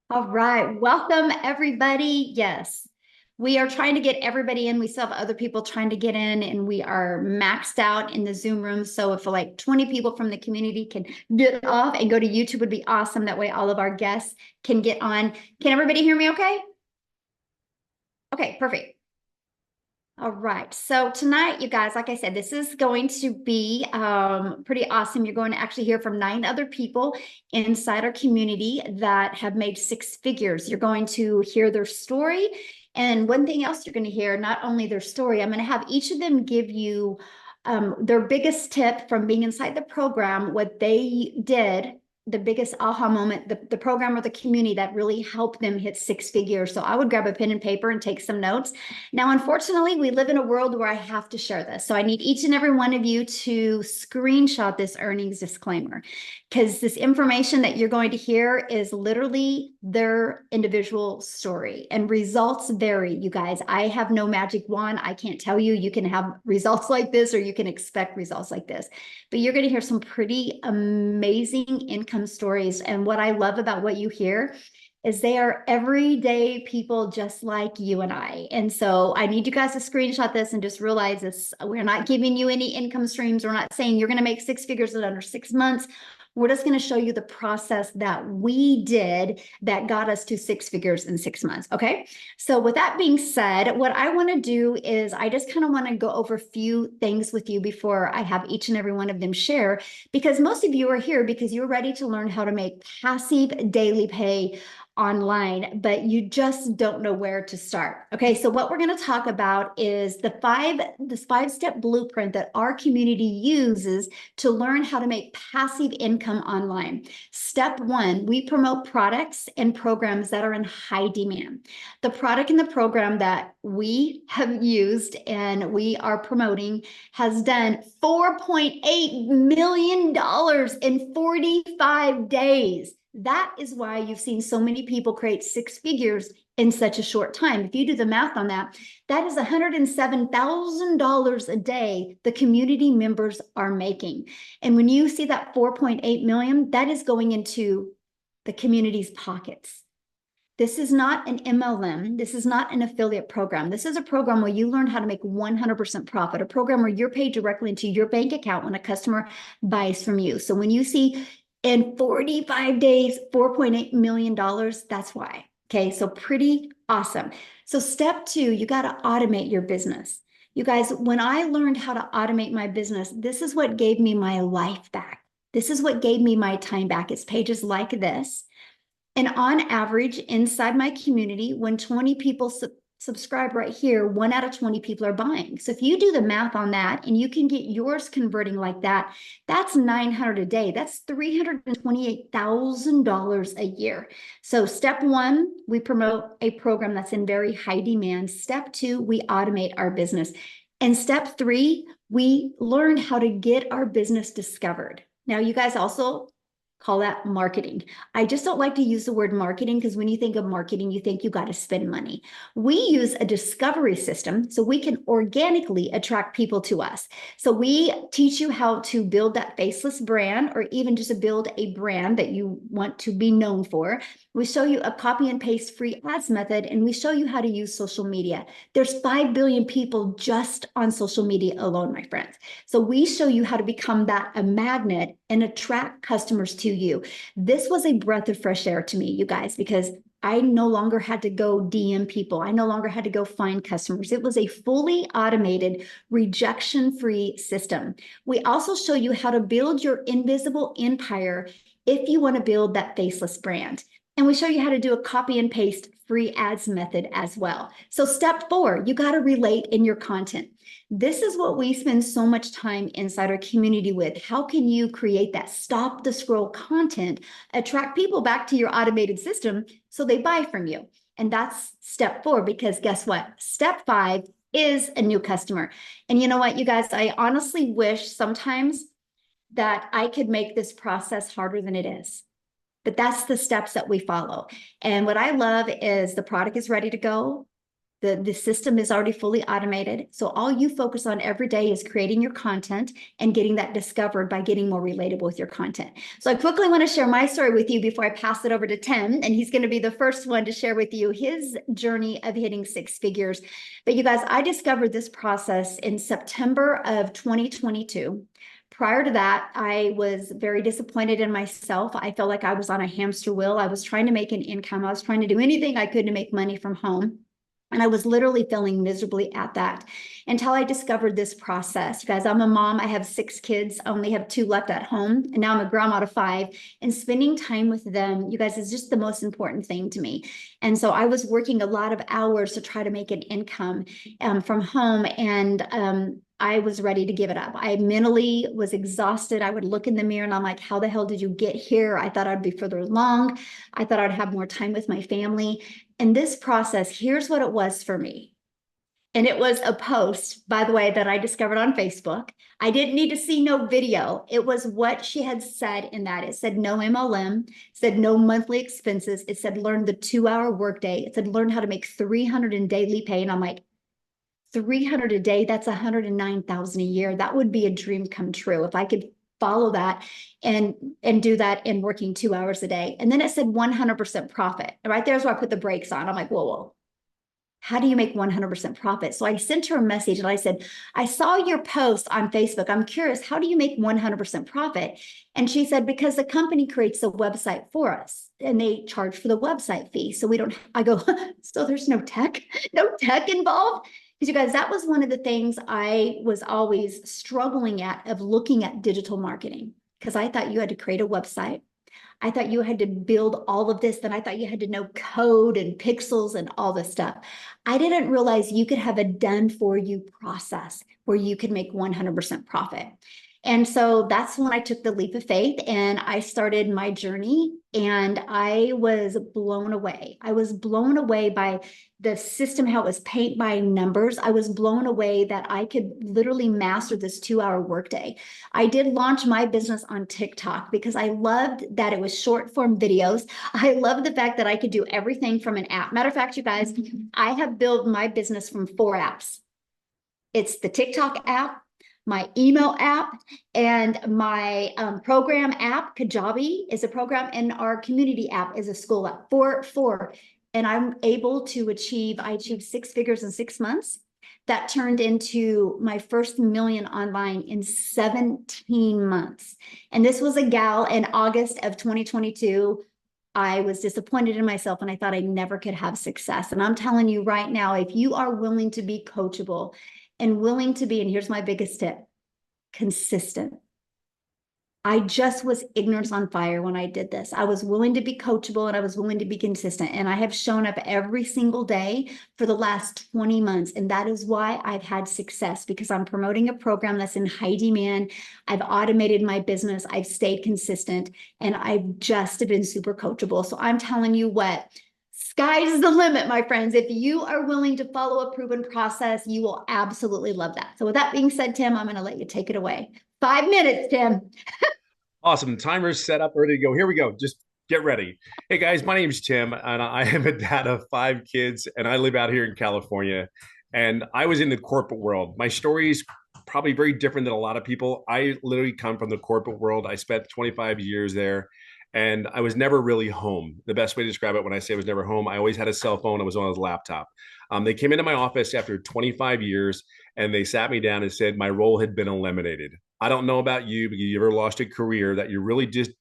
All right, welcome everybody. Yes, we are trying to get everybody in. We still have other people trying to get in, and we are maxed out in the Zoom room. So if like 20 people from the community can get off and go to YouTube, would be awesome. That way all of our guests can get on. Can everybody hear me okay? Okay, perfect. All right. So tonight, you guys, like I said, this is going to be pretty awesome. You're going to actually hear from 9 other people inside our community that have made 6 figures. You're going to hear their story. And one thing else you're going to hear, not only their story, I'm going to have each of them give you their biggest tip from being inside the program, what they did, the biggest aha moment, the program or the community that really helped them hit 6 figures. So I would grab a pen and paper and take some notes. Now, unfortunately, we live in a world where I have to share this. So I need each and every one of you to screenshot this earnings disclaimer, because this information that you're going to hear is literally their individual story, and results vary, you guys. I have no magic wand. I can't tell you you can have results like this or you can expect results like this, but you're going to hear some pretty amazing income stories. And what I love about what you hear is they are everyday people just like you and I. And so I need you guys to screenshot this and just realize this. We're not giving you any income streams. We're not saying you're going to make 6 figures in under 6 months. We're just going to show you the process that we did that got us to 6 figures in 6 months. Okay. So with that being said, what I want to do is I just kind of want to go over a few things with you before I have each and every one of them share, because most of you are here because you're ready to learn how to make passive daily pay online, but you just don't know where to start. Okay, so what we're going to talk about is this 5-step blueprint that our community uses to learn how to make passive income online. Step 1, we promote products and programs that are in high demand. The product and the program that we have used and we are promoting has done $4.8 million in 45 days. That is why you've seen so many people create 6 figures in such a short time. If you do the math on that, that is $107,000 a day the community members are making. And when you see that 4.8 million, that is going into the community's pockets. This is not an MLM. This is not an affiliate program. This is a program where you learn how to make 100% profit, a program where you're paid directly into your bank account when a customer buys from you. So when you see in 45 days, $4.8 million, that's why. Okay, so pretty awesome. So step 2, you got to automate your business. You guys, when I learned how to automate my business, this is what gave me my life back. This is what gave me my time back. It's pages like this. And on average, inside my community, when 20 people subscribe right here, 1 out of 20 people are buying. So if you do the math on that and you can get yours converting like that, that's $900 a day. That's $328,000 a year. So step 1, we promote a program that's in very high demand. Step 2, we automate our business. And step 3, we learn how to get our business discovered. Now, you guys also call that marketing. I just don't like to use the word marketing because when you think of marketing, you think you got to spend money. We use a discovery system so we can organically attract people to us. So we teach you how to build that faceless brand, or even just to build a brand that you want to be known for. We show you a copy and paste free ads method, and we show you how to use social media. There's 5 billion people just on social media alone, my friends. So we show you how to become a magnet and attract customers to you. This was a breath of fresh air to me, you guys, because I no longer had to go DM people. I no longer had to go find customers. It was a fully automated, rejection-free system. We also show you how to build your invisible empire if you want to build that faceless brand. And we show you how to do a copy and paste free ads method as well. So step 4, you got to relate in your content. This is what we spend so much time inside our community with. How can you create that stop the scroll content, attract people back to your automated system so they buy from you? And that's step 4, because guess what? Step 5 is a new customer. And you know what, you guys, I honestly wish sometimes that I could make this process harder than it is. But that's the steps that we follow. And what I love is the product is ready to go. The system is already fully automated. So all you focus on every day is creating your content and getting that discovered by getting more relatable with your content. So I quickly want to share my story with you before I pass it over to Tim. And he's going to be the first one to share with you his journey of hitting six figures. But you guys, I discovered this process in September of 2022. Prior to that, I was very disappointed in myself. I felt like I was on a hamster wheel. I was trying to make an income. I was trying to do anything I could to make money from home. And I was literally failing miserably at that until I discovered this process. You guys, I'm a mom. I have 6 kids. I only have 2 left at home. And now I'm a grandma to 5. And spending time with them, you guys, is just the most important thing to me. And so I was working a lot of hours to try to make an income from home. And I was ready to give it up. I mentally was exhausted. I would look in the mirror and I'm like, how the hell did you get here? I thought I'd be further along. I thought I'd have more time with my family. And this process, here's what it was for me. And it was a post, by the way, that I discovered on Facebook. I didn't need to see no video. It was what she had said in that. It said no MLM, said no monthly expenses. It said learn the 2-hour workday. It said learn how to make 300 in daily pay. And I'm like, 300 a day, that's 109,000 a year. That would be a dream come true if I could follow that and do that in working 2 hours a day. And then it said 100% profit. And right there's where I put the brakes on. I'm like, whoa, how do you make 100% profit? So I sent her a message and I said, I saw your post on Facebook. I'm curious, how do you make 100% profit? And she said, because the company creates a website for us and they charge for the website fee. So we don't, I go, so there's no tech involved? Because you guys, that was one of the things I was always struggling at of looking at digital marketing, because I thought you had to create a website. I thought you had to build all of this. Then I thought you had to know code and pixels and all this stuff. I didn't realize you could have a done for you process where you could make 100% profit. And so that's when I took the leap of faith and I started my journey, and I was blown away. I was blown away by the system, how it was paint by numbers. I was blown away that I could literally master this 2-hour workday. I did launch my business on TikTok because I loved that it was short form videos. I loved the fact that I could do everything from an app. Matter of fact, you guys, I have built my business from 4 apps. It's the TikTok app, my email app, and my program app. Kajabi is a program, and our community app is a school app. Four. And I'm able to I achieved 6 figures in 6 months. That turned into my first million online in 17 months. And this was a gal in August of 2022. I was disappointed in myself and I thought I never could have success. And I'm telling you right now, if you are willing to be coachable and willing to be, and here's my biggest tip, consistent. I just was ignorance on fire when I did this. I was willing to be coachable and I was willing to be consistent. And I have shown up every single day for the last 20 months. And that is why I've had success, because I'm promoting a program that's in high demand. I've automated my business. I've stayed consistent, and I've just been super coachable. So I'm telling you what, sky's the limit, my friends. If you are willing to follow a proven process, you will absolutely love that. So with that being said, Tim, I'm going to let you take it away. 5 minutes, Tim. Awesome. Timer's set up, ready to go. Here we go. Just get ready. Hey guys, my name's Tim, and I am a dad of 5 kids, and I live out here in California. And I was in the corporate world. My story is probably very different than a lot of people. I literally come from the corporate world. I spent 25 years there, and I was never really home. The best way to describe it, when I say I was never home, I always had a cell phone. I was on a laptop. They came into my office after 25 years, and they sat me down and said my role had been eliminated. I don't know about you, but you ever lost a career that you really just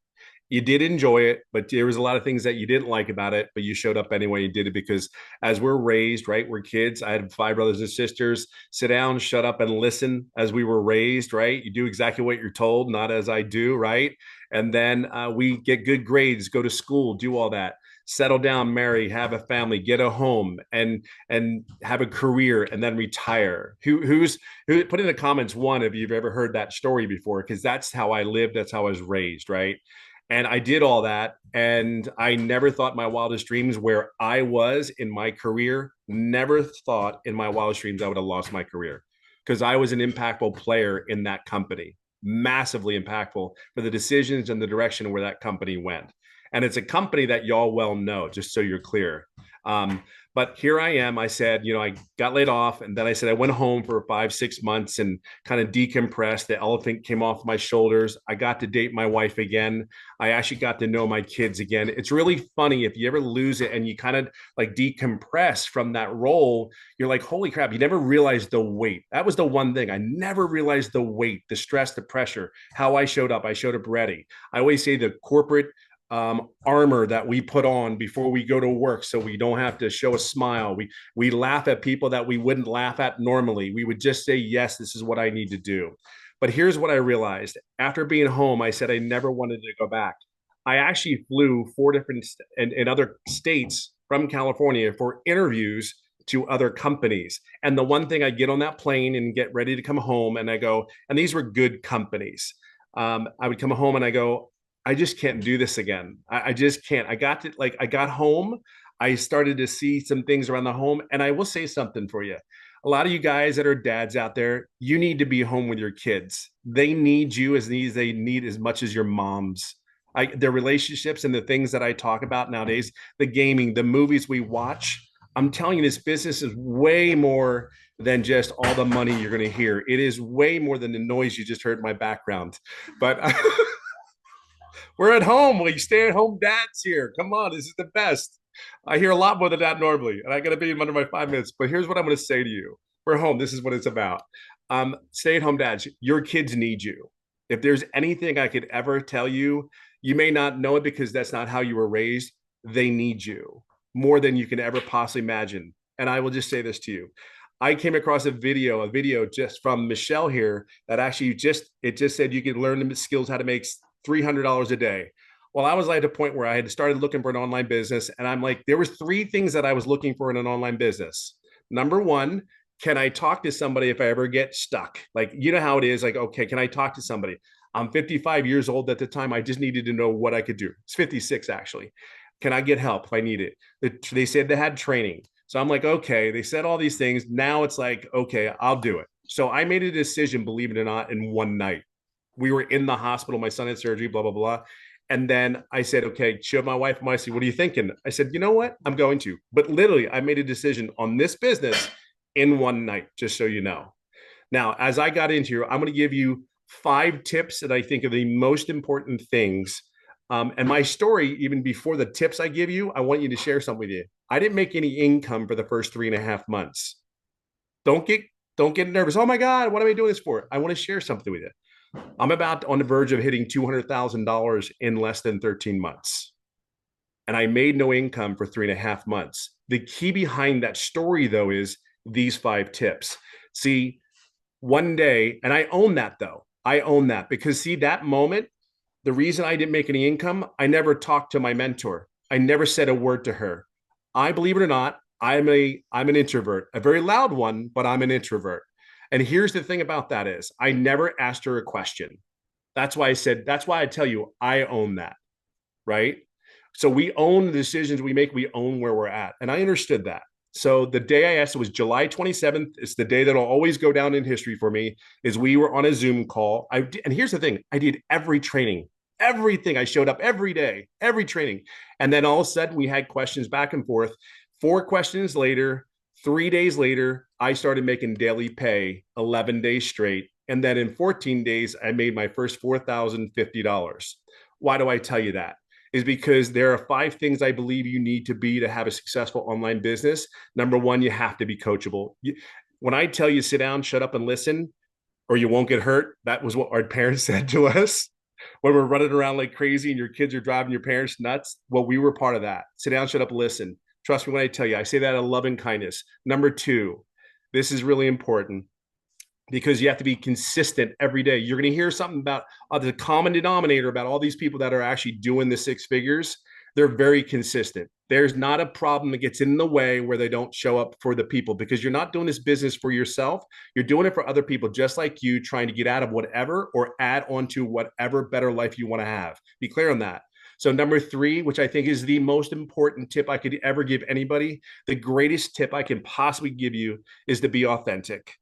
you did enjoy it, but there was a lot of things that you didn't like about it, but you showed up anyway. You did it because as we're raised, right? We're kids. I had 5 brothers and sisters. Sit down, shut up, and listen as we were raised, right? You do exactly what you're told, not as I do, right? And then we get good grades, go to school, do all that, settle down, marry, have a family, get a home, and have a career, and then retire. Who put in the comments one if you've ever heard that story before, because that's how I lived, that's how I was raised, right? And I did all that, and I never thought my wildest dreams where I was in my career, never thought in my wildest dreams I would have lost my career, because I was an impactful player in that company, massively impactful for the decisions and the direction where that company went. And it's a company that y'all well know, just so you're clear. But here I am. I said, I got laid off, and then I said I went home for 5, 6 months and kind of decompressed. The elephant came off my shoulders. I got to date my wife again. I actually got to know my kids again. It's really funny if you ever lose it and you kind of like decompress from that role. You're like, holy crap, you never realized the weight. That was the one thing. I never realized the weight, the stress, the pressure, how I showed up. I showed up ready. I always say the corporate armor that we put on before we go to work, so we don't have to show a smile. We laugh at people that we wouldn't laugh at normally. We would just say, yes, this is what I need to do. But here's what I realized after being home. I said I never wanted to go back. I actually flew 4 different in other states from California for interviews to other companies. And the one thing, I get on that plane and get ready to come home, and I go, and these were good companies. I would come home and I go, I just can't do this again. I just can't. I got home. I started to see some things around the home. And I will say something for you. A lot of you guys that are dads out there, you need to be home with your kids. They need you as they need as much as your moms. Their relationships and the things that I talk about nowadays, the gaming, the movies we watch. I'm telling you, this business is way more than just all the money you're going to hear. It is way more than the noise you just heard in my background. But we're at home. We stay at home dads here. Come on, this is the best. I hear a lot more than that normally, and I got to be under my 5 minutes. But here's what I'm going to say to you: we're home. This is what it's about. Stay at home dads. Your kids need you. If there's anything I could ever tell you, you may not know it because that's not how you were raised. They need you more than you can ever possibly imagine. And I will just say this to you: I came across a video just from Michelle here that actually just said you could learn the skills how to make $300 a day. Well, I was like at a point where I had started looking for an online business, and I'm like, there were 3 things that I was looking for in an online business. Number one, can I talk to somebody if I ever get stuck? Like, you know how it is. Like, okay, can I talk to somebody? I'm 55 years old at the time. I just needed to know what I could do. It's 56 actually. Can I get help if I need it? They said they had training. So I'm like, okay, they said all these things. Now it's like, okay, I'll do it. So I made a decision, believe it or not, in one night. We were in the hospital. My son had surgery, blah, blah, blah. And then I said, okay, showed my wife, I said, what are you thinking? I said, you know what? I'm going to. But literally, I made a decision on this business in one night, just so you know. Now, as I got into here, I'm going to give you 5 tips that I think are the most important things. And my story, even before the tips I give you, I want you to share something with you. I didn't make any income for the first 3.5 months. Don't get don't get nervous. Oh my God, what am I doing this for? I want to share something with you. I'm about on the verge of hitting $200,000 in less than 13 months. And I made no income for 3.5 months. The key behind that story, though, is these 5 tips. See, one day, and I own that, though. I own that because, see, that moment, the reason I didn't make any income, I never talked to my mentor. I never said a word to her. I, believe it or not, I'm an introvert, a very loud one, but I'm an introvert. And here's the thing about that is I never asked her a question. That's why I tell you, I own that, right? So we own the decisions we make, we own where we're at. And I understood that. So the day I asked, it was July 27th. It's the day that'll always go down in history for me, is we were on a Zoom call. And here's the thing, I did every training, everything. I showed up every day, every training. And then all of a sudden we had questions back and forth. 4 questions later, 3 days later, I started making daily pay 11 days straight. And then in 14 days, I made my first $4,050. Why do I tell you that? Is because there are 5 things I believe you need to be to have a successful online business. Number one, you have to be coachable. When I tell you sit down, shut up, and listen, or you won't get hurt, that was what our parents said to us when we're running around like crazy and your kids are driving your parents nuts. Well, we were part of that. Sit down, shut up, listen. Trust me when I tell you, I say that out of love and kindness. Number 2, this is really important because you have to be consistent every day. You're going to hear something about the common denominator about all these people that are actually doing the 6 figures. They're very consistent. There's not a problem that gets in the way where they don't show up for the people, because you're not doing this business for yourself. You're doing it for other people just like you, trying to get out of whatever or add on to whatever better life you want to have. Be clear on that. So number 3, which I think is the most important tip I could ever give anybody, the greatest tip I can possibly give you, is to be authentic.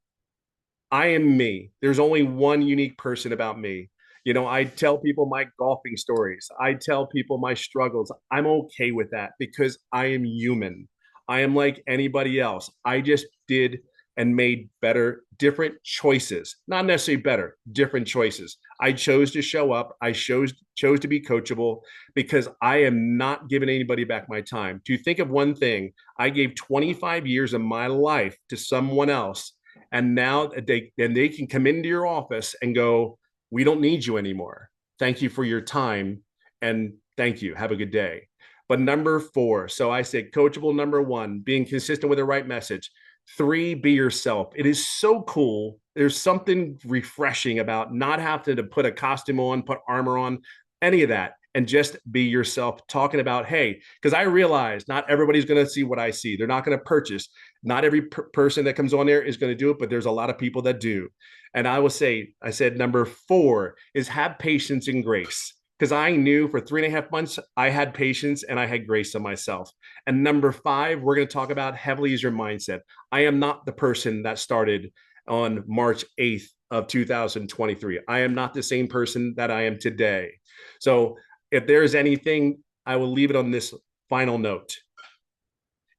I am me. There's only one unique person about me. I tell people my golfing stories. I tell people my struggles. I'm okay with that because I am human. I am like anybody else. I just did and made better, different choices. Not necessarily better, different choices. I chose to show up. I chose to be coachable because I am not giving anybody back my time. To think of one thing, I gave 25 years of my life to someone else, and now they can come into your office and go, "We don't need you anymore. Thank you for your time, and thank you. Have a good day." But number 4, so I said coachable. Number 1, being consistent with the right message. 3, be yourself. It is so cool. There's something refreshing about not having to put a costume on, put armor on, any of that, and just be yourself, talking about, hey, because I realize not everybody's going to see what I see. They're not going to purchase. Not every person that comes on there is going to do it, but there's a lot of people that do. And I will say, I said number 4 is have patience and grace. Because I knew for 3.5 months, I had patience and I had grace on myself. And number 5, we're going to talk about heavily is your mindset. I am not the person that started on March 8th of 2023. I am not the same person that I am today. So if there's anything, I will leave it on this final note.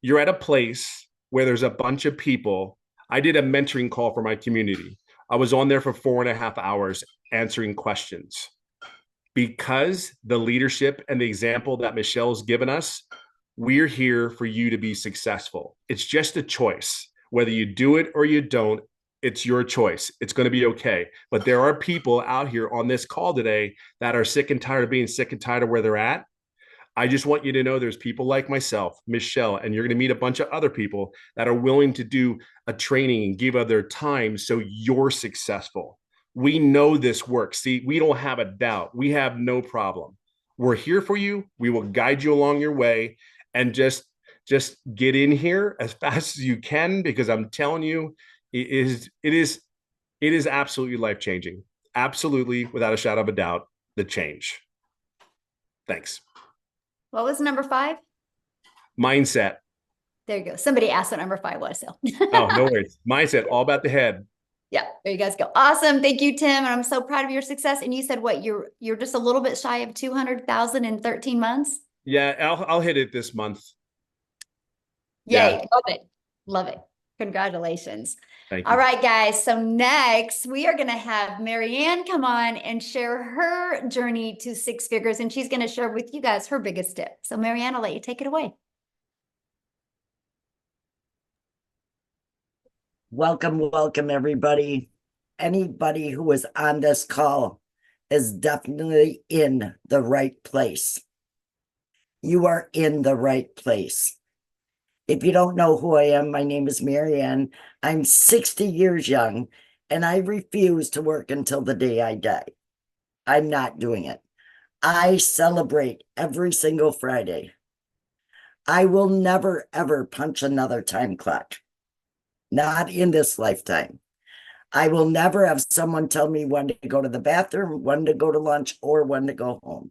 You're at a place where there's a bunch of people. I did a mentoring call for my community. I was on there for 4.5 hours answering questions because the leadership and the example that Michelle's given us, we're here for you to be successful. It's just a choice. Whether you do it or you don't, it's your choice. It's going to be okay. But there are people out here on this call today that are sick and tired of being sick and tired of where they're at. I just want you to know there's people like myself, Michelle, and you're going to meet a bunch of other people that are willing to do a training and give of their time so you're successful. We know this works. See, we don't have a doubt. We have no problem. We're here for you. We will guide you along your way, and just get in here as fast as you can, because I'm telling you, it is absolutely life-changing. Absolutely, without a shadow of a doubt, the change. Thanks. What was number 5? Mindset. There you go. Somebody asked what number 5 was. So Oh, no worries. Mindset, all about the head. yeah, there you guys go. Awesome. Thank you, Tim. And I'm so proud of your success. And you said what, you're just a little bit shy of 200,000 in 13 months? Yeah, I'll hit it this month. Yay. Yeah. Love it. Love it. Congratulations. Thank All you. right, guys. So next we are going to have Marianne come on and share her journey to 6 figures. And she's going to share with you guys her biggest tip. So Marianne, I'll let you take it away. Welcome, everybody. Anybody who is on this call is definitely in the right place. You are in the right place. If you don't know who I am, my name is Marianne. I'm 60 years young, and I refuse to work until the day I die. I'm not doing it. I celebrate every single Friday. I will never, ever punch another time clock. Not in this lifetime. I will never have someone tell me when to go to the bathroom, when to go to lunch, or when to go home.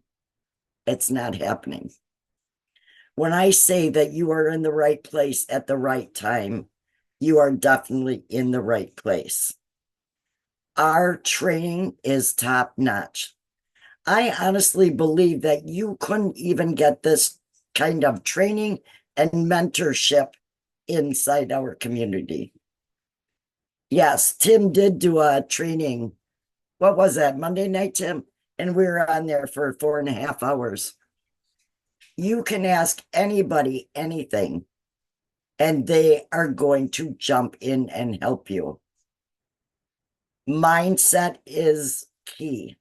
It's not happening. When I say that you are in the right place at the right time, you are definitely in the right place. Our training is top notch. I honestly believe that you couldn't even get this kind of training and mentorship inside our community. Yes, Tim did do a training. What was that, Monday night, Tim? And we were on there for 4.5 hours. You can ask anybody anything, and they are going to jump in and help you. Mindset is key.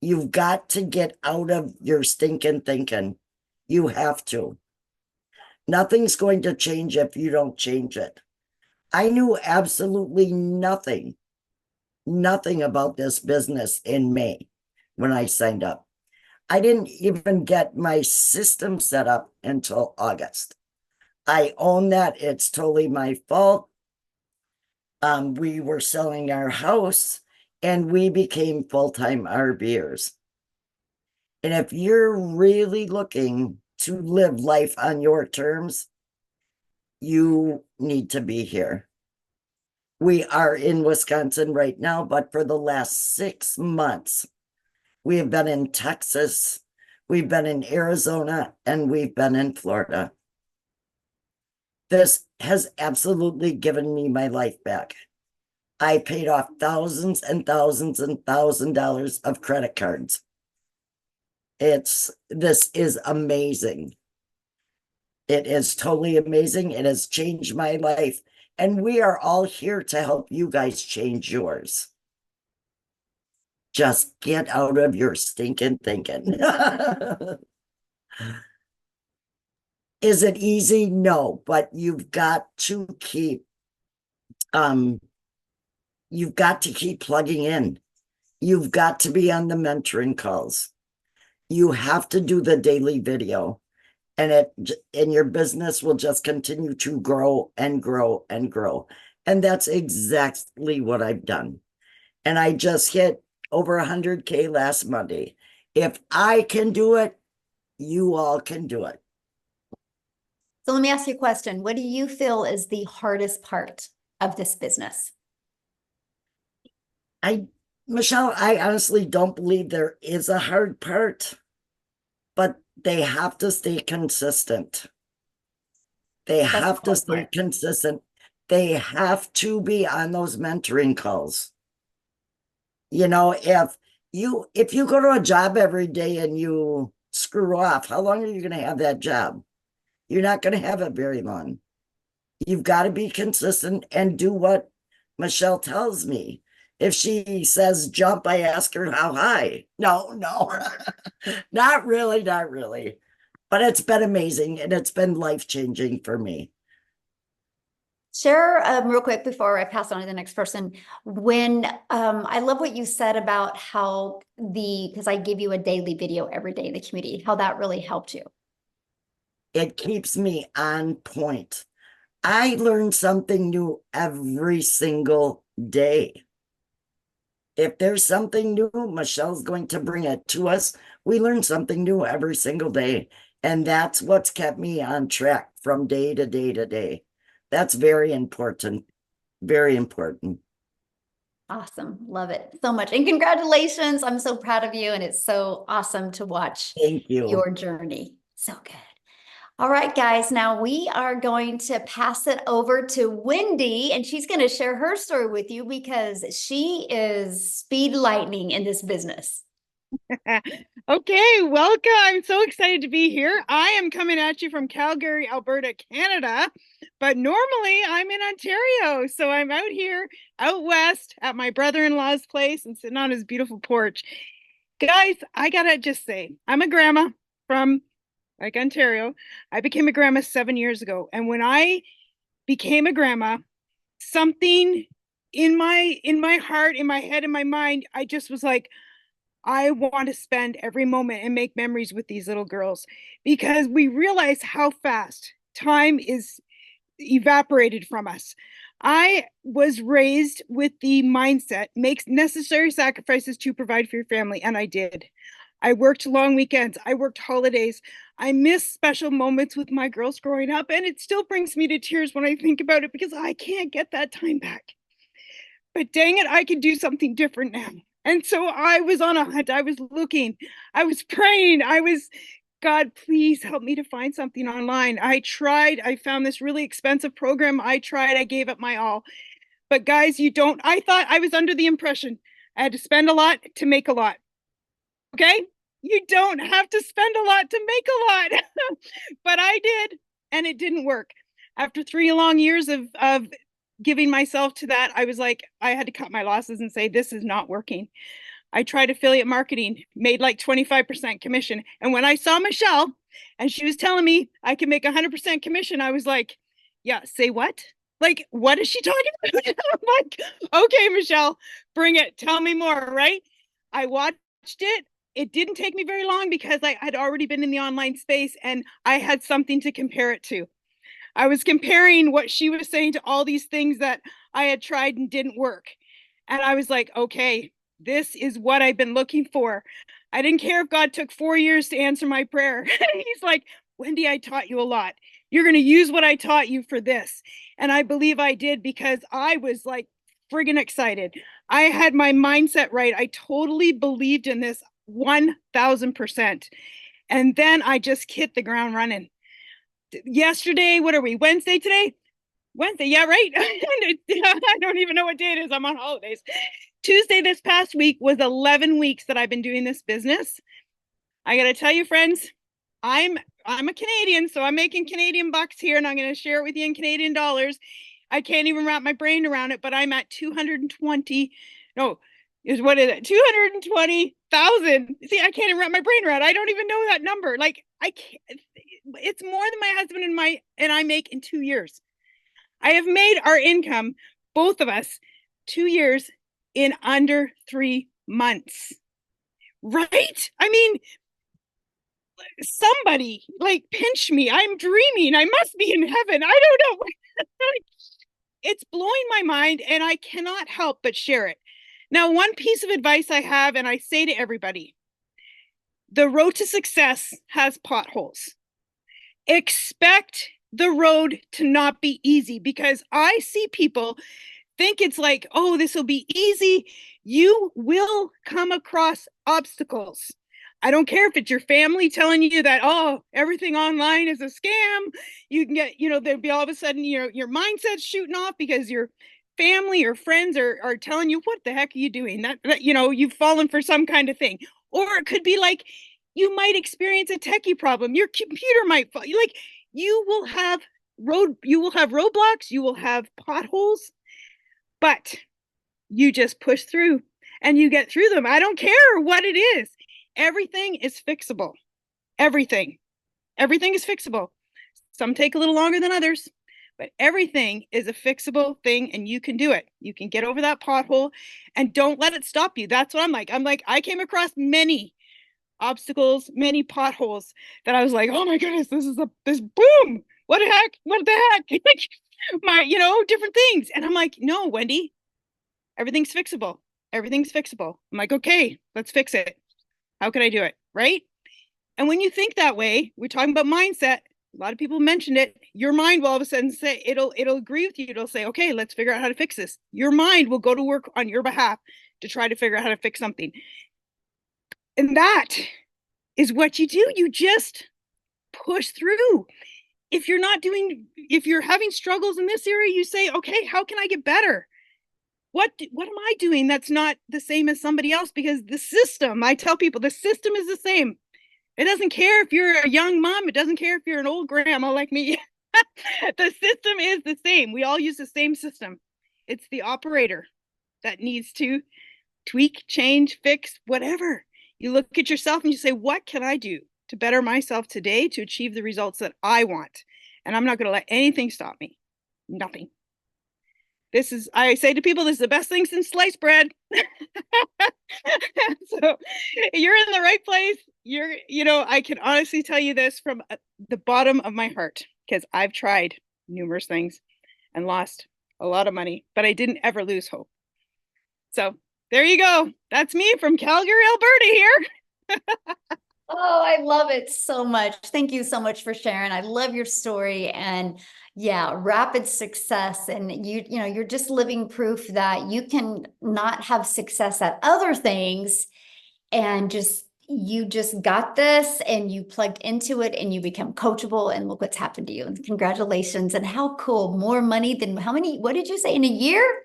You've got to get out of your stinking thinking. You have to. Nothing's going to change if you don't change it. I knew absolutely nothing about this business in May when I signed up. I didn't even get my system set up until August. I own that. It's totally my fault. We were selling our house and we became full-time RVers. And if you're really looking to live life on your terms, you need to be here. We are in Wisconsin right now, but for the last 6 months, we have been in Texas, we've been in Arizona, and we've been in Florida. This has absolutely given me my life back. I paid off thousands and thousands and $1,000 of credit cards. This is amazing. It is totally amazing. It has changed my life. And we are all here to help you guys change yours. Just get out of your stinking thinking. Is it easy? No, but you've got to keep plugging in. You've got to be on the mentoring calls. You have to do the daily video, and your business will just continue to grow and grow and grow. And that's exactly what I've done. And I just hit over 100K last Monday. If I can do it, you all can do it. So let me ask you a question. What do you feel is the hardest part of this business? Michelle, I honestly don't believe there is a hard part, but they have to stay consistent. They have to stay consistent. They have to be on those mentoring calls. You know, if you go to a job every day and you screw off, how long are you going to have that job? You're not going to have it very long. You've got to be consistent and do what Michelle tells me. If she says jump, I ask her how high. No, not really, not really. But it's been amazing and it's been life-changing for me. Share real quick before I pass on to the next person. When I love what you said about how because I give you a daily video every day in the community, how that really helped you. It keeps me on point. I learn something new every single day. If there's something new, Michelle's going to bring it to us. We learn something new every single day. And that's what's kept me on track from day to day to day. That's very important. Very important. Awesome. Love it so much. And congratulations. I'm so proud of you. And it's so awesome to watch Thank you. Your journey. So good. All right, guys. Now we are going to pass it over to Wendy, and she's going to share her story with you because she is speed lightning in this business. Okay, welcome. I'm so excited to be here. I am coming at you from Calgary, Alberta, Canada, but normally I'm in Ontario. So I'm out here, out west at my brother-in-law's place and sitting on his beautiful porch. Guys, I gotta just say, I'm a grandma from Ontario. I became a grandma 7 years ago. And when I became a grandma, something in my heart, in my head, in my mind, I just was like, I want to spend every moment and make memories with these little girls, because we realize how fast time is evaporated from us. I was raised with the mindset, make necessary sacrifices to provide for your family, and I did. I worked long weekends. I worked holidays. I miss special moments with my girls growing up, and it still brings me to tears when I think about it because I can't get that time back. But dang it, I could do something different now. And so I was on a hunt. I was looking. I was praying. God, please help me to find something online. I tried. I found this really expensive program. I tried. I gave it my all. But guys, I thought I was under the impression I had to spend a lot to make a lot. Okay? You don't have to spend a lot to make a lot. But I did, and it didn't work. After 3 long years of giving myself to that, I was like, I had to cut my losses and say, this is not working. I tried affiliate marketing, made like 25% commission. And when I saw Michelle and she was telling me I can make 100% commission, I was like, yeah, say what? Like, what is she talking about? I'm like, okay, Michelle, bring it. Tell me more, right? I watched it. It didn't take me very long because I had already been in the online space and I had something to compare it to. I was comparing what she was saying to all these things that I had tried and didn't work. And I was like, okay, this is what I've been looking for. I didn't care if God took 4 years to answer my prayer. He's like, Wendy, I taught you a lot. You're going to use what I taught you for this. And I believe I did because I was like friggin' excited. I had my mindset right. I totally believed in this 1000%. And then I just hit the ground running. yesterday, what are we, Wednesday today? Wednesday, yeah, right. I don't even know what day it is. I'm on holidays. Tuesday this past week was 11 weeks that I've been doing this business. I got to tell you, friends, I'm a Canadian, so I'm making Canadian bucks here, and I'm going to share it with you in Canadian dollars. I can't even wrap my brain around it, but I'm at 220. No, what is it? 220,000. See, I can't even wrap my brain around it. I don't even know that number. Like, I can't. It's more than my husband and I make in 2 years. I have made our income, both of us, 2 years in under 3 months. Right? I mean, somebody like pinch me. I'm dreaming. I must be in heaven. I don't know. It's blowing my mind, and I cannot help but share it. Now, one piece of advice I have, and I say to everybody, the road to success has potholes. Expect the road to not be easy, because I see people think it's like, oh, this will be easy. You will come across obstacles. I don't care if it's your family telling you that, oh, everything online is a scam. You can get, there'll be all of a sudden your mindset's shooting off because your family or friends are telling you, what the heck are you doing? That you've fallen for some kind of thing. Or it could be like, you might experience a techie problem. Your computer might fall. Like, you will have roadblocks, you will have potholes, but you just push through and you get through them. I don't care what it is. Everything is fixable. Everything is fixable. Some take a little longer than others, but everything is a fixable thing, and you can do it. You can get over that pothole, and don't let it stop you. That's what I'm like. I came across many obstacles, many potholes that I was like, oh my goodness, this boom. What the heck? Like, different things. And I'm like, no, Wendy, everything's fixable. Everything's fixable. I'm like, okay, let's fix it. How can I do it? Right? And when you think that way, we're talking about mindset. A lot of people mentioned it. Your mind will all of a sudden say, it'll agree with you. It'll say, okay, let's figure out how to fix this. Your mind will go to work on your behalf to try to figure out how to fix something. And that is what you do. You just push through. If you're having struggles in this area, you say, okay, how can I get better? What am I doing that's not the same as somebody else? Because the system, I tell people, the system is the same. It doesn't care if you're a young mom. It doesn't care if you're an old grandma like me. The system is the same. We all use the same system. It's the operator that needs to tweak, change, fix, whatever. You look at yourself and you say, what can I do to better myself today to achieve the results that I want? And I'm not going to let anything stop me. Nothing. I say to people, this is the best thing since sliced bread. So you're in the right place. I can honestly tell you this from the bottom of my heart, because I've tried numerous things and lost a lot of money, but I didn't ever lose hope. So there you go. That's me from Calgary, Alberta here. Oh, I love it so much. Thank you so much for sharing. I love your story, and yeah, rapid success. And you're just living proof that you can not have success at other things, and you just got this, and you plugged into it, and you become coachable, and look what's happened to you. And congratulations. And how cool. More money than what did you say, in a year?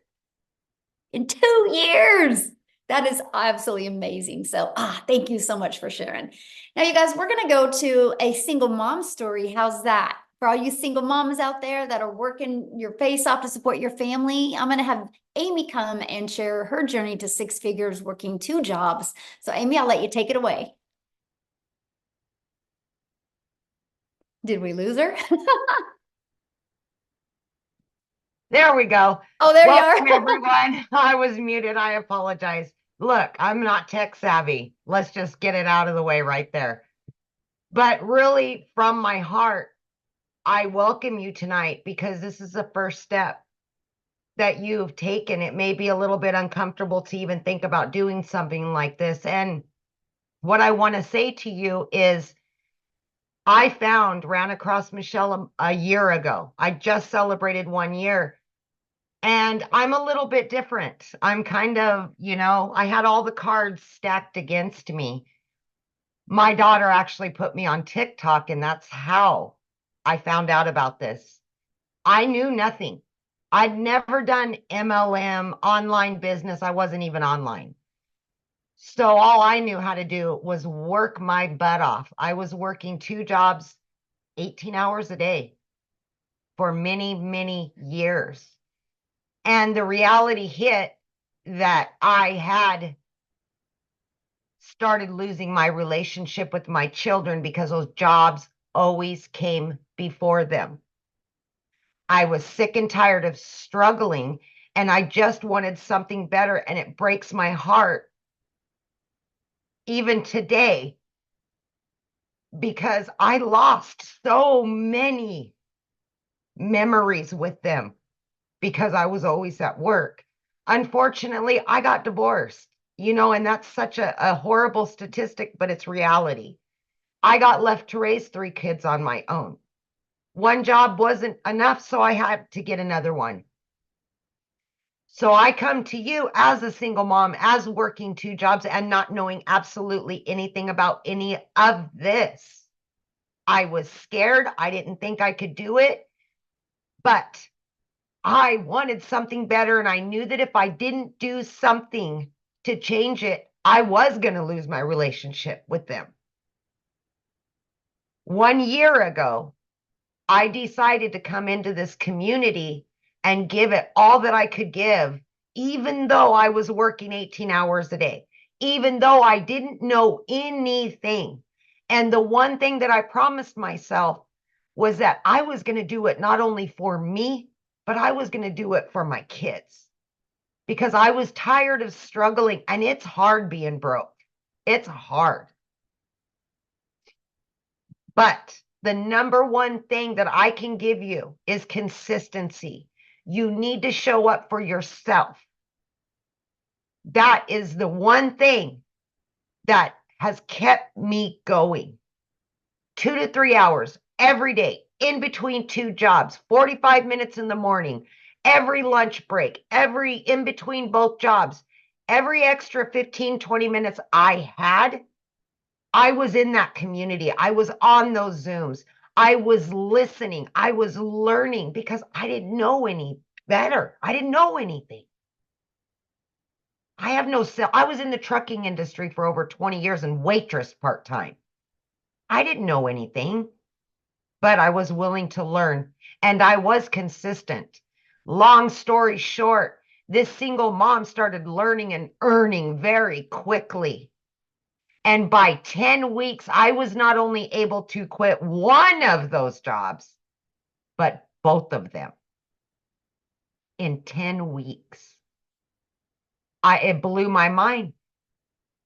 In 2 years. That is absolutely amazing. So, thank you so much for sharing. Now, you guys, we're going to go to a single mom story. How's that? For all you single moms out there that are working your face off to support your family, I'm going to have Amy come and share her journey to 6 figures working 2 jobs. So, Amy, I'll let you take it away. Did we lose her? There we go. Oh, there Welcome, you are. everyone. I was muted. I apologize. Look, I'm not tech savvy. Let's just get it out of the way right there. But really, from my heart, I welcome you tonight, because this is the first step that you've taken. It may be a little bit uncomfortable to even think about doing something like this. And what I want to say to you is, I ran across Michelle a year ago. I just celebrated 1 year. And I'm a little bit different. I'm kind of, I had all the cards stacked against me. My daughter actually put me on TikTok, and that's how I found out about this. I knew nothing. I'd never done MLM, online business. I wasn't even online. So all I knew how to do was work my butt off. I was working 2 jobs, 18 hours a day for many, many years. And the reality hit that I had started losing my relationship with my children because those jobs always came before them. I was sick and tired of struggling, and I just wanted something better. And it breaks my heart even today because I lost so many memories with them because I was always at work. Unfortunately, I got divorced, and that's such a horrible statistic, but it's reality. I got left to raise 3 kids on my own. One job wasn't enough, so I had to get another one. So I come to you as a single mom, as working 2 jobs and not knowing absolutely anything about any of this. I was scared. I didn't think I could do it, but I wanted something better. And I knew that if I didn't do something to change it, I was going to lose my relationship with them. 1 year ago, I decided to come into this community and give it all that I could give, even though I was working 18 hours a day, even though I didn't know anything. And the one thing that I promised myself was that I was going to do it not only for me, but I was going to do it for my kids because I was tired of struggling. And it's hard being broke. It's hard. But the number one thing that I can give you is consistency. You need to show up for yourself. That is the one thing that has kept me going. 2 to 3 hours every day, in between 2 jobs, 45 minutes in the morning, every lunch break, every in between both jobs, every extra 15, 20 minutes I had, I was in that community. I was on those Zooms. I was listening. I was learning because I didn't know any better. I didn't know anything. I was in the trucking industry for over 20 years and waitress part-time. I didn't know anything, but I was willing to learn and I was consistent. Long story short, this single mom started learning and earning very quickly. And by 10 weeks, I was not only able to quit one of those jobs, but both of them in 10 weeks. It blew my mind.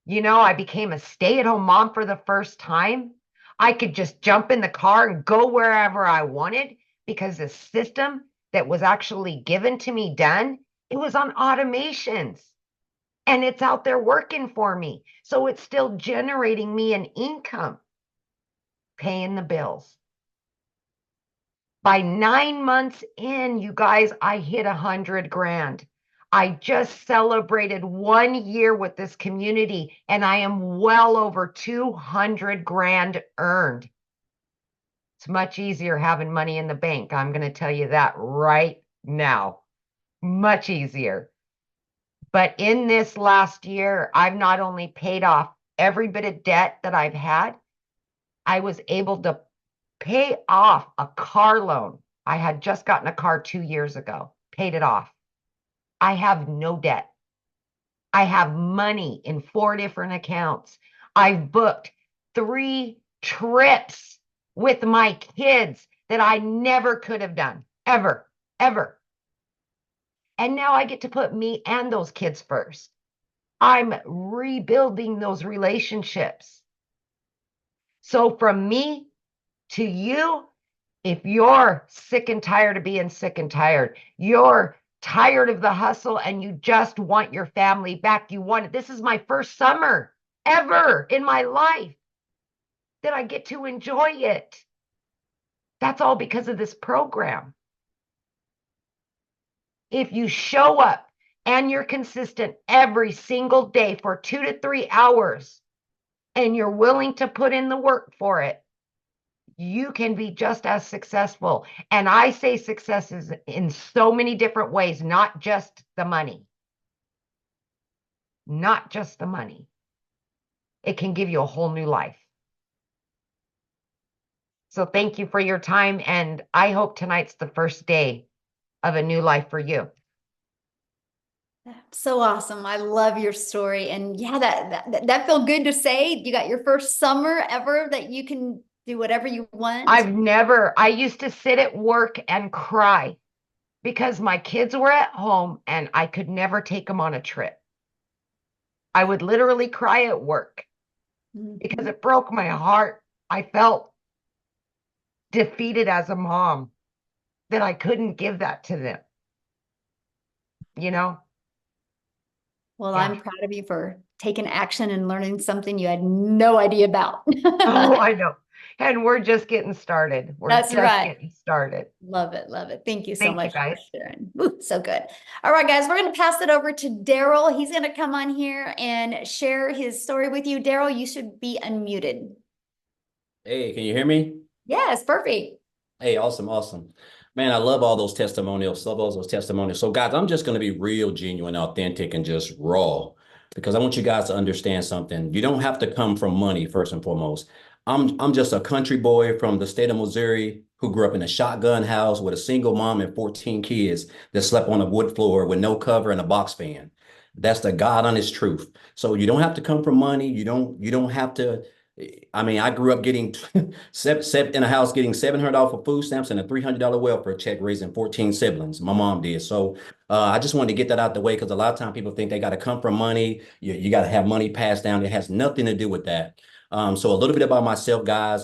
I became a stay-at-home mom for the first time. I could just jump in the car and go wherever I wanted because the system that was actually given to me it was on automations. And it's out there working for me. So it's still generating me an income, paying the bills. By 9 months in, you guys, I hit 100 grand. I just celebrated 1 year with this community and I am well over 200 grand earned. It's much easier having money in the bank. I'm going to tell you that right now. Much easier. But in this last year, I've not only paid off every bit of debt that I've had, I was able to pay off a car loan. I had just gotten a car 2 years ago, paid it off. I have no debt. I have money in 4 different accounts. I've booked 3 trips with my kids that I never could have done, ever, ever. And now I get to put me and those kids first. I'm rebuilding those relationships. So from me to you, if you're sick and tired of being sick and tired, you're tired of the hustle and you just want your family back, this is my first summer ever in my life that I get to enjoy it. That's all because of this program. If you show up and you're consistent every single day for 2 to 3 hours and you're willing to put in the work for it, you can be just as successful. And I say success is in so many different ways, not just the money. Not just the money. It can give you a whole new life. So thank you for your time. And I hope tonight's the first day of a new life for you. So awesome. I love your story. And yeah, that felt good to say. You got your first summer ever that you can do whatever you want. I used to sit at work and cry because my kids were at home and I could never take them on a trip. I would literally cry at work because it broke my heart. I felt defeated as a mom that I couldn't give that to them. You know? Well, Yeah. I'm proud of you for taking action and learning something you had no idea about. Oh, I know. And we're just getting started. We're That's just right. getting started. Love it. Love it. Thank you so Thank you, much for guys. sharing. Ooh, so good. All right, guys, we're going to pass it over to Daryl. He's going to come on here and share his story with you. Daryl, you should be unmuted. Hey, can you hear me? Yes, perfect. Hey, awesome, awesome. Man, I love all those testimonials, love all those testimonials. So guys, I'm just going to be real, genuine, authentic, and just raw because I want you guys to understand something. You don't have to come from money first and foremost. I'm just a country boy from the state of Missouri who grew up in a shotgun house with a single mom and 14 kids that slept on a wood floor with no cover and a box fan. That's the God honest truth. So you don't have to come from money. You don't have to. I mean, I grew up getting in a house getting $700 for food stamps and a $300 welfare check, raising 14 siblings. My mom did. So I just wanted to get that out the way because a lot of times people think they got to come from money. You got to have money passed down. It has nothing to do with that. So a little bit about myself, guys.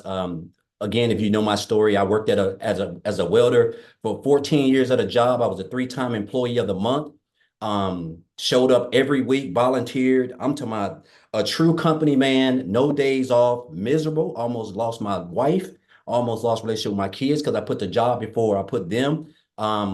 Again, if you know my story, I worked as a welder for 14 years at a job. I was a 3-time employee of the month. Showed up every week, volunteered. I'm to my a true company man, no days off, miserable, almost lost my wife, almost lost relationship with my kids because I put the job before I put them. I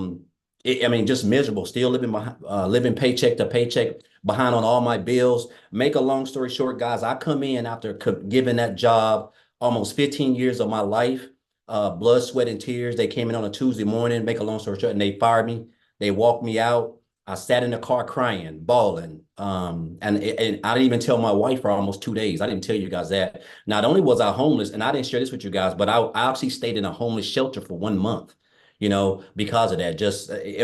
mean, just miserable, still living living paycheck to paycheck, behind on all my bills. Make a long story short, guys, I come in after giving that job almost 15 years of my life, blood, sweat, and tears. They came in on a Tuesday morning, make a long story short, and they fired me. They walked me out. I sat in the car crying, bawling. And I didn't even tell my wife for almost 2 days. I didn't tell you guys that. Not only was I homeless, and I didn't share this with you guys, but I actually stayed in a homeless shelter for 1 month, because of that. Just, I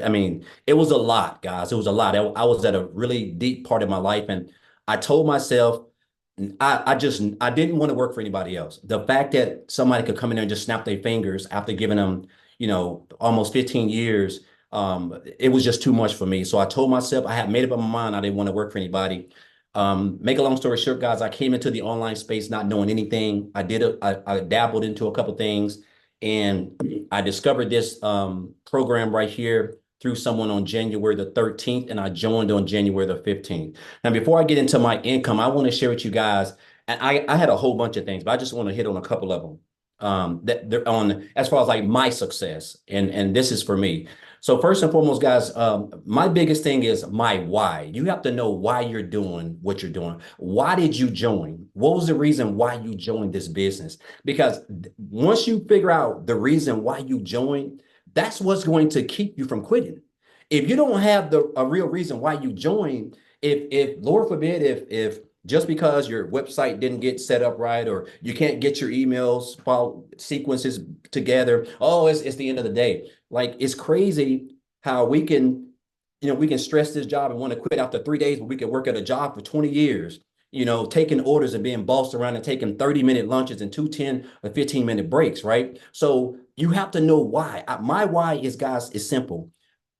mean, it was a lot, guys. It was a lot. I was at a really deep part of my life. And I told myself, I didn't want to work for anybody else. The fact that somebody could come in there and just snap their fingers after giving them, almost 15 years, it was just too much for me. So I told myself, I had made up my mind I didn't want to work for anybody. Make a long story short, guys, I came into the online space not knowing anything. I dabbled into a couple things, and I discovered this program right here through someone on January the 13th, and I joined on January the 15th. Now, before I get into my income, I want to share with you guys, and I had a whole bunch of things, but I just want to hit on a couple of them that they're on as far as like my success, and this is for me. So first and foremost, guys, my biggest thing is my why. You have to know why you're doing what you're doing. Why did you join? What was the reason why you joined this business? Because once you figure out the reason why you joined, that's what's going to keep you from quitting. If you don't have a real reason why you joined, if Lord forbid, if just because your website didn't get set up right, or you can't get your emails file sequences together, oh, it's the end of the day. Like, it's crazy how we can stress this job and want to quit after 3 days, but we can work at a job for 20 years, taking orders and being bossed around and taking 30-minute lunches and 10 or 15-minute breaks, right? So you have to know why. My why is, guys, is simple.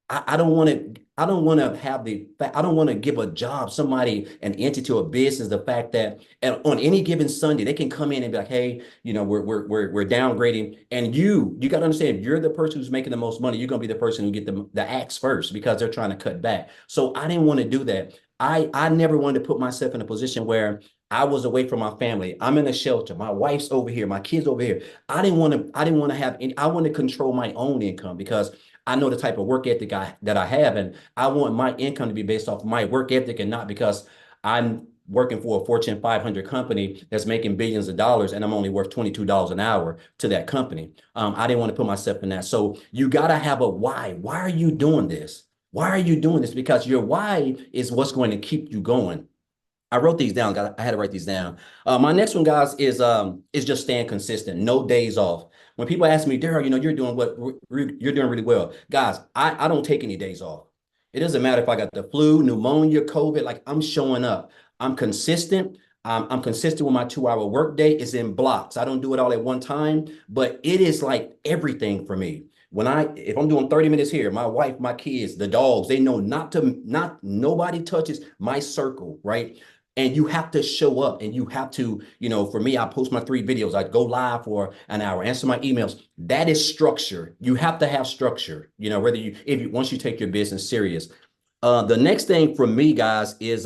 I don't want to. I don't want to have I don't want to give a job, somebody, an entity, or a business, the fact that on any given Sunday they can come in and be like, hey, we're downgrading, and you got to understand, if you're the person who's making the most money, you're gonna be the person who get the axe first because they're trying to cut back. So I didn't want to do that. I never wanted to put myself in a position where I was away from my family. I'm in a shelter. My wife's over here. My kids over here. I didn't want to have any. I want to control my own income because I know the type of work ethic that I have, and I want my income to be based off my work ethic and not because working for a Fortune 500 company that's making billions of dollars, and I'm only worth $22 an hour to that company. I didn't want to put myself in that. So you got to have a why. Why are you doing this? Why are you doing this? Because your why is what's going to keep you going. I wrote these down, guys. I had to write these down. My next one, guys, is just staying consistent. No days off. When people ask me, Daryl, you're doing you're doing really well, guys. I don't take any days off. It doesn't matter if I got the flu, pneumonia, COVID. Like, I'm showing up. I'm consistent. I'm consistent with my 2-hour workday. It's in blocks. I don't do it all at one time, but it is like everything for me. If I'm doing 30 minutes here, my wife, my kids, the dogs, they know nobody touches my circle, right? And you have to show up, and you have to, for me, I post my 3 videos. I go live for an hour, answer my emails. That is structure. You have to have structure, once you take your business serious. The next thing for me, guys, is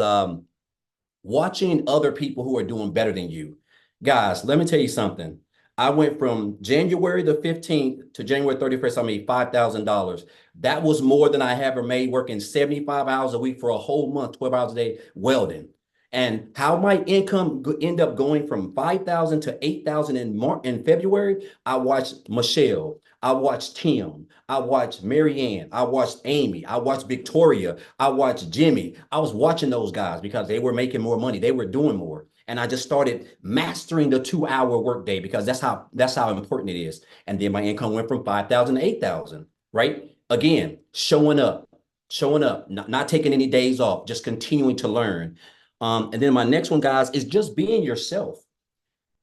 watching other people who are doing better than you. Guys, let me tell you something. I went from January the 15th to January 31st, I made $5,000. That was more than I ever made working 75 hours a week for a whole month, 12 hours a day, welding. And how my income end up going from 5,000 to 8,000 in February, I watched Michelle, I watched Tim, I watched Marianne, I watched Amy, I watched Victoria, I watched Jimmy. I was watching those guys because they were making more money, they were doing more. And I just started mastering the 2-hour workday because that's how important it is. And then my income went from 5,000 to 8,000, right? Again, showing up, not taking any days off, just continuing to learn. And then my next one, guys, is just being yourself.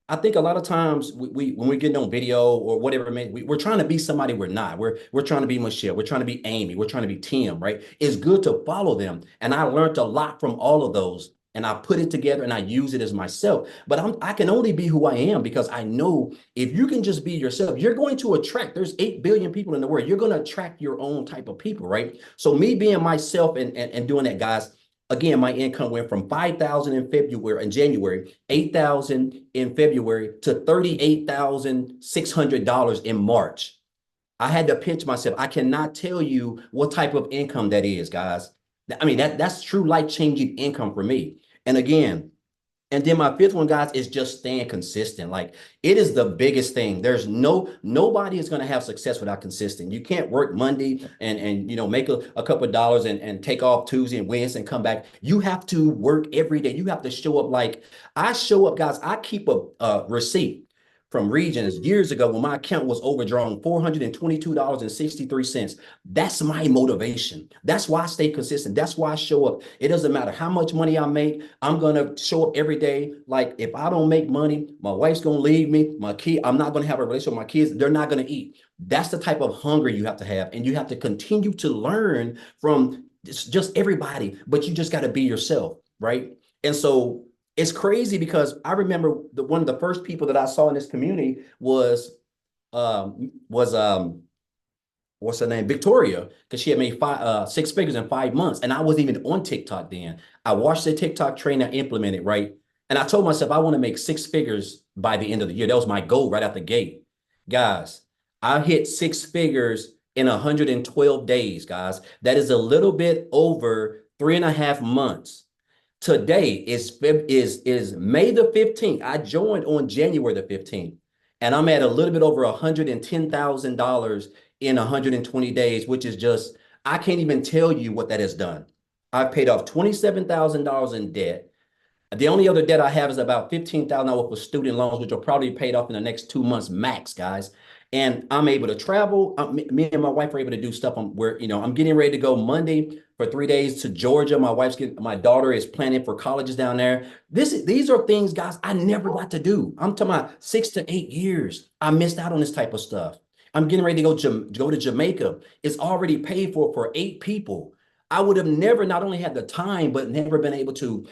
I think a lot of times when we're getting on video or whatever, we're trying to be somebody we're not. We're trying to be Michelle. We're trying to be Amy. We're trying to be Tim, right? It's good to follow them. And I learned a lot from all of those. And I put it together and I use it as myself. But I can only be who I am because I know if you can just be yourself, you're going to attract. There's 8 billion people in the world. You're going to attract your own type of people, right? So me being myself and doing that, guys, again, my income went from 5,000 in January, 8,000 in February to $38,600 in March. I had to pinch myself. I cannot tell you what type of income that is, guys. I mean, that's true life-changing income for me. And again, and then my 5th one, guys, is just staying consistent. Like, it is the biggest thing. There's nobody is going to have success without consistent. You can't work Monday and make a couple of dollars and take off Tuesday and Wednesday and come back. You have to work every day. You have to show up. Like, I show up, guys. I keep a receipt from Regions years ago when my account was overdrawn $422.63. That's my motivation. That's why I stay consistent. That's why I show up. It doesn't matter how much money I make. I'm going to show up every day. Like, if I don't make money, my wife's going to leave me. I'm not going to have a relationship with my kids. They're not going to eat. That's the type of hunger you have to have. And you have to continue to learn from just everybody, but you just got to be yourself, right? And so it's crazy because I remember one of the first people that I saw in this community was what's her name? Victoria, because she had made 6 figures in 5 months. And I wasn't even on TikTok then. I watched the TikTok train, I implemented, right? And I told myself I want to make 6 figures by the end of the year. That was my goal right out the gate. Guys, I hit 6 figures in 112 days, guys. That is a little bit over 3.5 months. Today is May the 15th. I joined on January the 15th, and I'm at a little bit over $110,000 in 120 days, which is just, I can't even tell you what that has done. I've paid off $27,000 in debt. The only other debt I have is about $15,000 for student loans, which will probably be paid off in the next 2 months max, guys. And I'm able to travel. Me and my wife are able to do stuff. I'm getting ready to go Monday for 3 days to Georgia. My daughter is planning for colleges down there. These are things, guys, I never got to do. I'm talking about 6 to 8 years. I missed out on this type of stuff. I'm getting ready to go to Jamaica. It's already paid for 8 people. I would have never not only had the time, but never been able to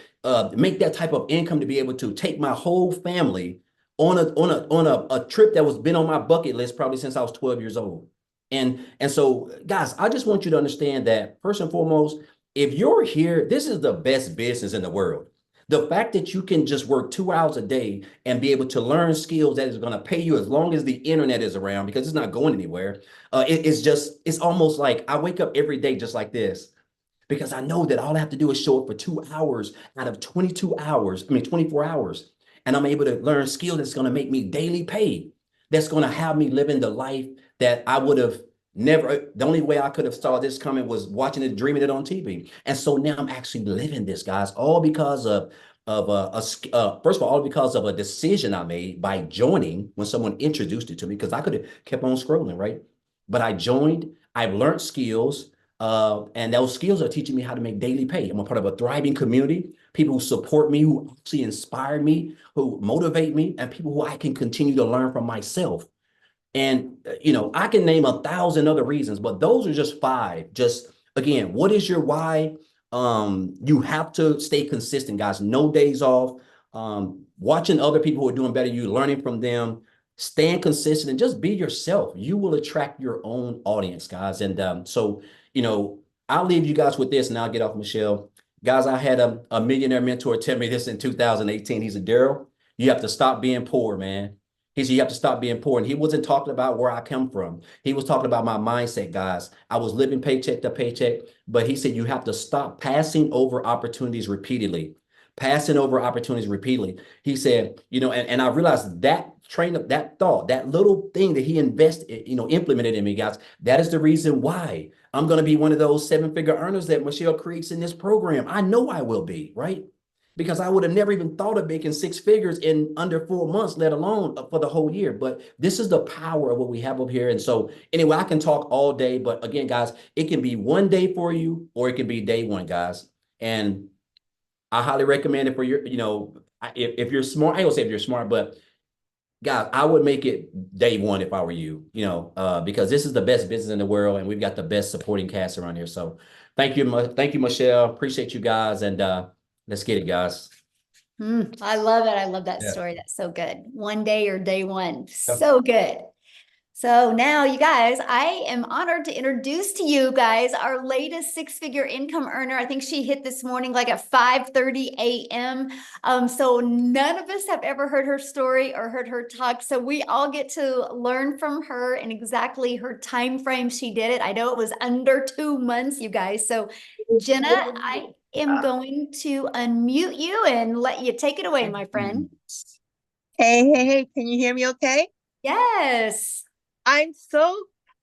make that type of income to be able to take my whole family on a trip that was been on my bucket list probably since I was 12 years old. And so, guys, I just want you to understand that first and foremost, if you're here, this is the best business in the world. The fact that you can just work 2 hours a day and be able to learn skills that is going to pay you as long as the internet is around, because it's not going anywhere. It's almost like I wake up every day just like this. because I know that all I have to do is show up for 2 hours out of 22 hours, 24 hours. And I'm able to learn skills that's going to make me daily pay. That's going to have me living the life that I would have never. The only way I could have saw this coming was watching it, dreaming it on TV. And so now I'm actually living this, guys, all because of first of all because of a decision I made by joining when someone introduced it to me, because I could have kept on scrolling, right? But I joined. I've learned skills. And those skills are teaching me how to make daily pay. I'm a part of a thriving community, people who support me, who actually inspire me, who motivate me, and people who I can continue to learn from myself. And, I can name 1,000 other reasons, but those are just 5. Just again, what is your why? You have to stay consistent, guys. No days off. Watching other people who are doing better, you learning from them, staying consistent, and just be yourself. You will attract your own audience, guys. And so, I'll leave you guys with this, and I'll get off, Michelle. Guys, I had a millionaire mentor tell me this in 2018. He said, Daryl, you have to stop being poor, man. He said, you have to stop being poor. And he wasn't talking about where I come from. He was talking about my mindset, guys. I was living paycheck to paycheck, but he said, you have to stop passing over opportunities repeatedly. Passing over opportunities repeatedly. He said, and I realized that train of that thought, that little thing that he invested, implemented in me, guys. That is the reason why I'm going to be one of those 7-figure earners that Michelle creates in this program. I know I will be, right? Because I would have never even thought of making 6 figures in under 4 months, let alone for the whole year. But this is the power of what we have up here. And so anyway, I can talk all day, but again, guys, it can be one day for you, or it can be day one, guys. And I highly recommend it for your, if you're smart. I don't say if you're smart, but guys, I would make it day one if I were you, because this is the best business in the world, and we've got the best supporting cast around here. So thank you, Michelle. Appreciate you guys, and let's get it, guys. I love it. I love that story. That's so good. One day or day one. So good. So now, you guys, I am honored to introduce to you guys our latest 6-figure income earner. I think she hit this morning like at 5:30 a.m. So none of us have ever heard her story or heard her talk. So we all get to learn from her and exactly her time frame she did it. I know it was under 2 months, you guys. So Jenna, I am going to unmute you and let you take it away, my friend. Hey, can you hear me okay? Yes. I'm so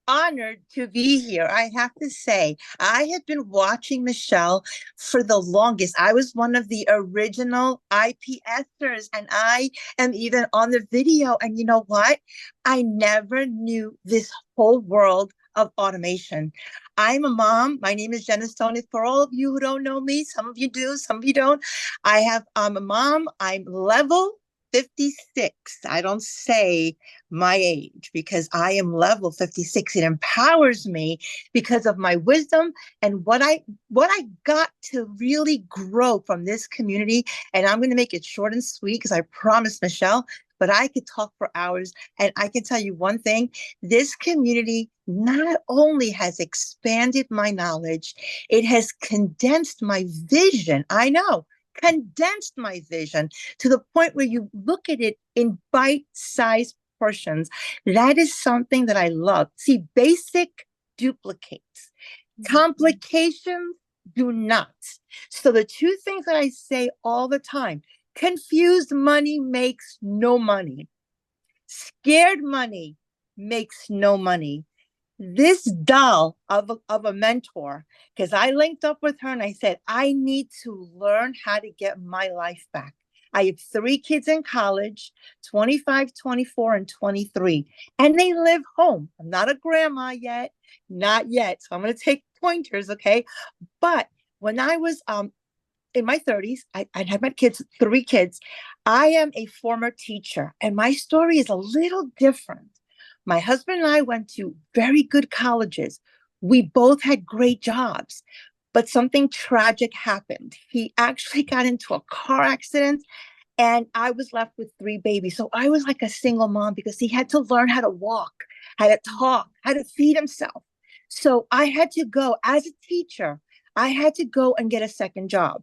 honored to be here. I have to say, I have been watching Michelle for the longest. I was one of the original IPSers, and I am even on the video. And you know what? I never knew this whole world of automation. I'm a mom. My name is Jenna Stone. For all of you who don't know me, some of you do, some of you don't. I'm a mom. I'm level 56. I don't say my age because I am level 56. It empowers me because of my wisdom and what I got to really grow from this community. And I'm going to make it short and sweet because I promised Michelle, but I could talk for hours. And I can tell you one thing, this community not only has expanded my knowledge, it has condensed my vision. I know. Condensed my vision to the point where you look at it in bite-sized portions. That is something that I love. See, basic duplicates. Complications do not. So the two things that I say all the time, confused money makes no money. Scared money makes no money. This doll of a mentor, because I linked up with her and I said, I need to learn how to get my life back. I have 3 kids in college, 25, 24, and 23, and they live home. I'm not a grandma yet, not yet. So I'm going to take pointers, okay? But when I was in my 30s, I had my kids, 3 kids. I am a former teacher, and my story is a little different. My husband and I went to very good colleges. We both had great jobs, but something tragic happened. He actually got into a car accident, and I was left with 3 babies. So I was like a single mom because he had to learn how to walk, how to talk, how to feed himself. So I had to go as a teacher. I had to go and get a second job.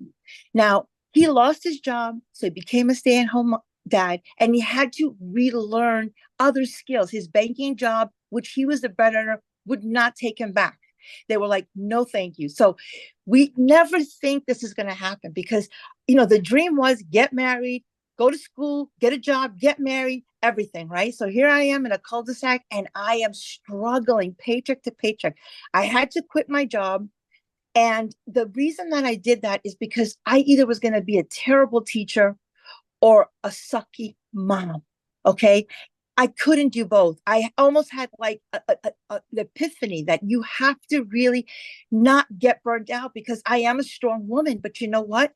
Now, he lost his job, so he became a stay-at-home dad, and he had to relearn other skills. His banking job, which he was the breadwinner, would not take him back. They were like, no, thank you. So we never think this is going to happen because, you know, the dream was get married, go to school, get a job, get married, everything, right? So here I am in a cul-de-sac and I am struggling paycheck to paycheck. I had to quit my job. And the reason that I did that is because I either was going to be a terrible teacher or a sucky mom. Okay. I couldn't do both. I almost had like an epiphany that you have to really not get burned out because I am a strong woman. But you know what?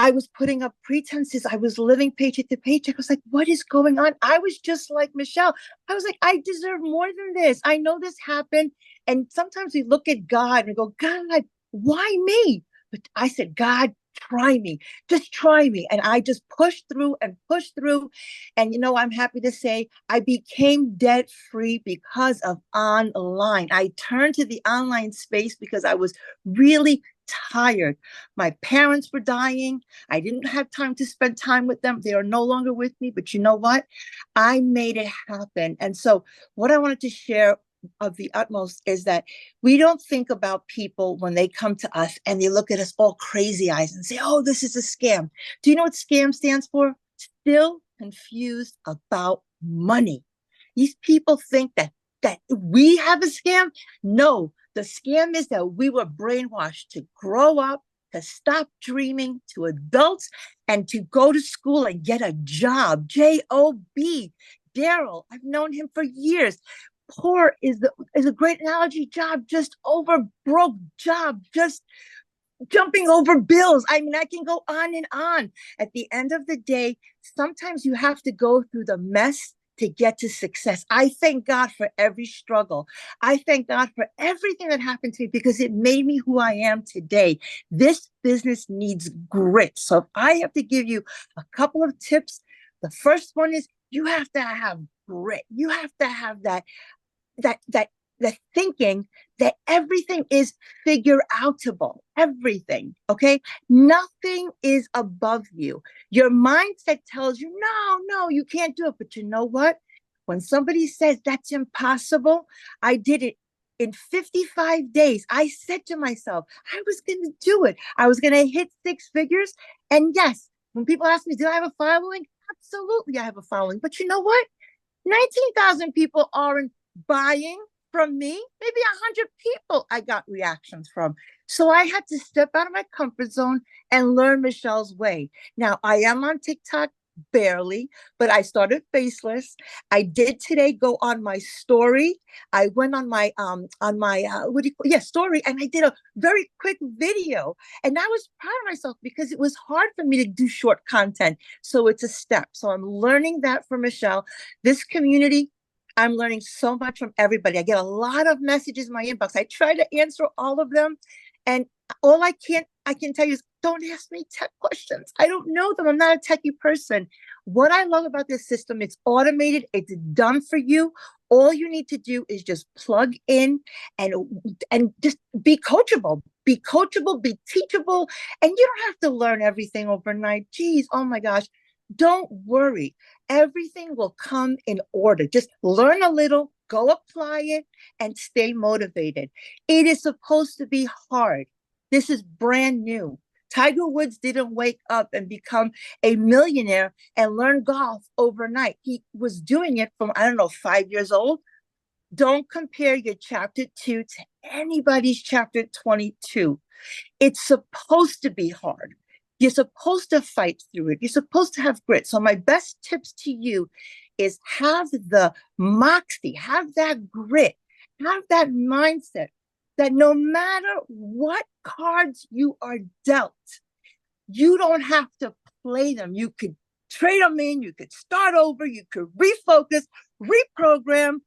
I was putting up pretenses. I was living paycheck to paycheck. I was like, what is going on? I was just like Michelle. I was like, I deserve more than this. I know this happened. And sometimes we look at God and we go, God, why me? But I said, God, try me, just try me. And I just pushed through and pushed through. And, you know, I'm happy to say I became debt free because of online. I turned to the online space because I was really tired. My parents were dying. I didn't have time to spend time with them. They are no longer with me. But you know what? I made it happen. And so what I wanted to share of the utmost is that we don't think about people when they come to us and they look at us all crazy eyes and say, oh, this is a scam. Do you know what scam stands for? Still confused about money. These people think that we have a scam. No, the scam is that we were brainwashed to grow up, to stop dreaming, to adults, and to go to school and get a job. J-O-B. Daryl, I've known him for years. Poor is a great analogy. Job, just over broke. Job, just jumping over bills. I mean, I can go on and on. At the end of the day, sometimes you have to go through the mess to get to success. I thank God for every struggle. I thank God for everything that happened to me because it made me who I am today. This business needs grit. So if I have to give you a couple of tips, the first one is you have to have grit. You have to have that thinking that everything is figure outable, everything. Okay. Nothing is above you. Your mindset tells you, no, you can't do it. But you know what? When somebody says that's impossible, I did it in 55 days. I said to myself, I was going to do it. I was going to hit 6 figures. And yes, when people ask me, do I have a following? Absolutely, I have a following. But you know what? 19,000 people aren't buying from me. Maybe 100 people I got reactions from. So I had to step out of my comfort zone and learn Michelle's way. Now I am on TikTok barely, but I started faceless. I did today go on my story. I went on my story, and I did a very quick video. And I was proud of myself because it was hard for me to do short content. So it's a step. So I'm learning that from Michelle. This community, I'm learning so much from everybody. I get a lot of messages in my inbox. I try to answer all of them. And all I can tell you is don't ask me tech questions. I don't know them. I'm not a techie person. What I love about this system, it's automated. It's done for you. All you need to do is just plug in and just be coachable, be teachable. And you don't have to learn everything overnight. Geez, oh my gosh. Don't worry. Everything will come in order. Just learn a little, go apply it, and stay motivated. It is supposed to be hard. This is brand new. Tiger Woods didn't wake up and become a millionaire and learn golf overnight. He was doing it from, 5 years old. Don't compare your chapter 2 to anybody's chapter 22. It's supposed to be hard. You're supposed to fight through it. You're supposed to have grit. So my best tips to you is have the moxie, have that grit, have that mindset that no matter what cards you are dealt, you don't have to play them. You could trade them in, you could start over, you could refocus, reprogram,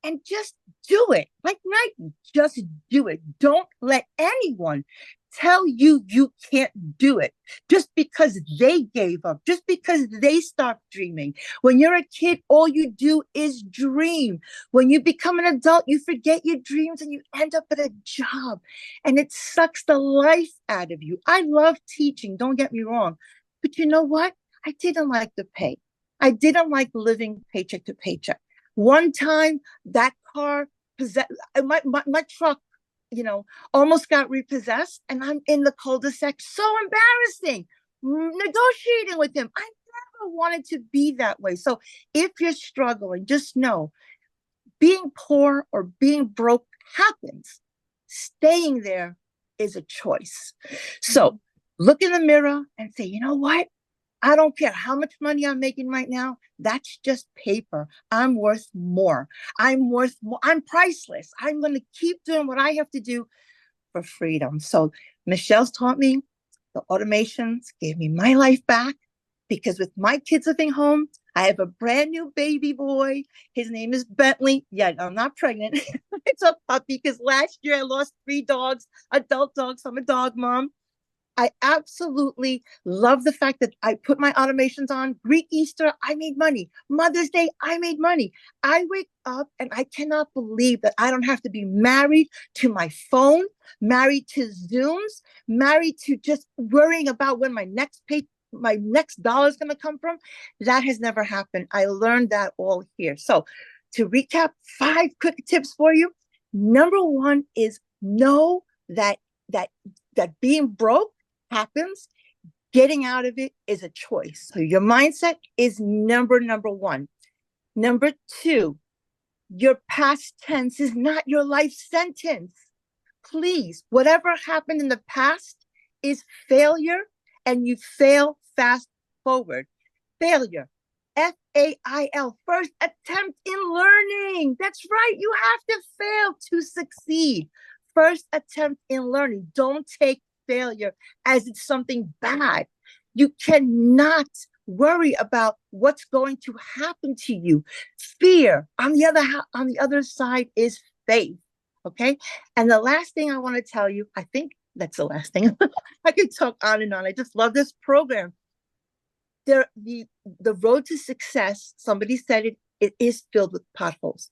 and just do it. Like Nike, just do it. Don't let anyone tell you you can't do it just because they gave up, just because they stopped dreaming. When you're a kid, all you do is dream. When you become an adult, you forget your dreams and you end up at a job, and it sucks the life out of you. I love teaching, don't get me wrong, but you know what? I didn't like the pay. I didn't like living paycheck to paycheck. One time, that car, my truck almost got repossessed, and I'm in the cul-de-sac. So embarrassing. Negotiating with him. I never wanted to be that way. So if you're struggling, just know being poor or being broke happens. Staying there is a choice. So look in the mirror and say, you know what? I don't care how much money I'm making right now. That's just paper. I'm worth more. I'm worth more. I'm priceless. I'm going to keep doing what I have to do for freedom. So Michelle's taught me the automations gave me my life back, because with my kids living home, I have a brand new baby boy. His name is Bentley. Yeah, I'm not pregnant. It's a puppy, because last year I lost 3 dogs, adult dogs. I'm a dog mom. I absolutely love the fact that I put my automations on. Greek Easter, I made money. Mother's Day, I made money. I wake up and I cannot believe that I don't have to be married to my phone, married to Zooms, married to just worrying about when my next dollar is going to come from. That has never happened. I learned that all here. So to recap, 5 quick tips for you. Number 1 is know that being broke happens. Getting out of it is a choice. So your mindset is number 1. Number 2, your past tense is not your life sentence. Please, whatever happened in the past is failure, and you fail fast forward. Failure, FAIL, first attempt in learning. That's right. You have to fail to succeed. First attempt in learning. Don't take failure as it's something bad. You cannot worry about what's going to happen to you. Fear, on the other side, is faith. Okay. And the last thing I want to tell you, I think that's the last thing. I could talk on and on. I just love this program. The road to success, somebody said it is filled with potholes.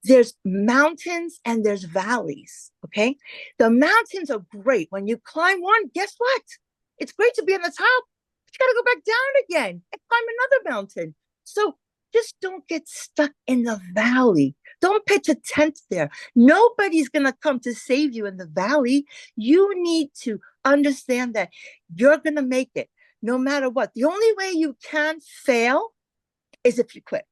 There's mountains and there's valleys, okay? The mountains are great. When you climb one, guess what? It's great to be on the top, but you got to go back down again and climb another mountain. So just don't get stuck in the valley. Don't pitch a tent there. Nobody's going to come to save you in the valley. You need to understand that you're going to make it no matter what. The only way you can fail is if you quit.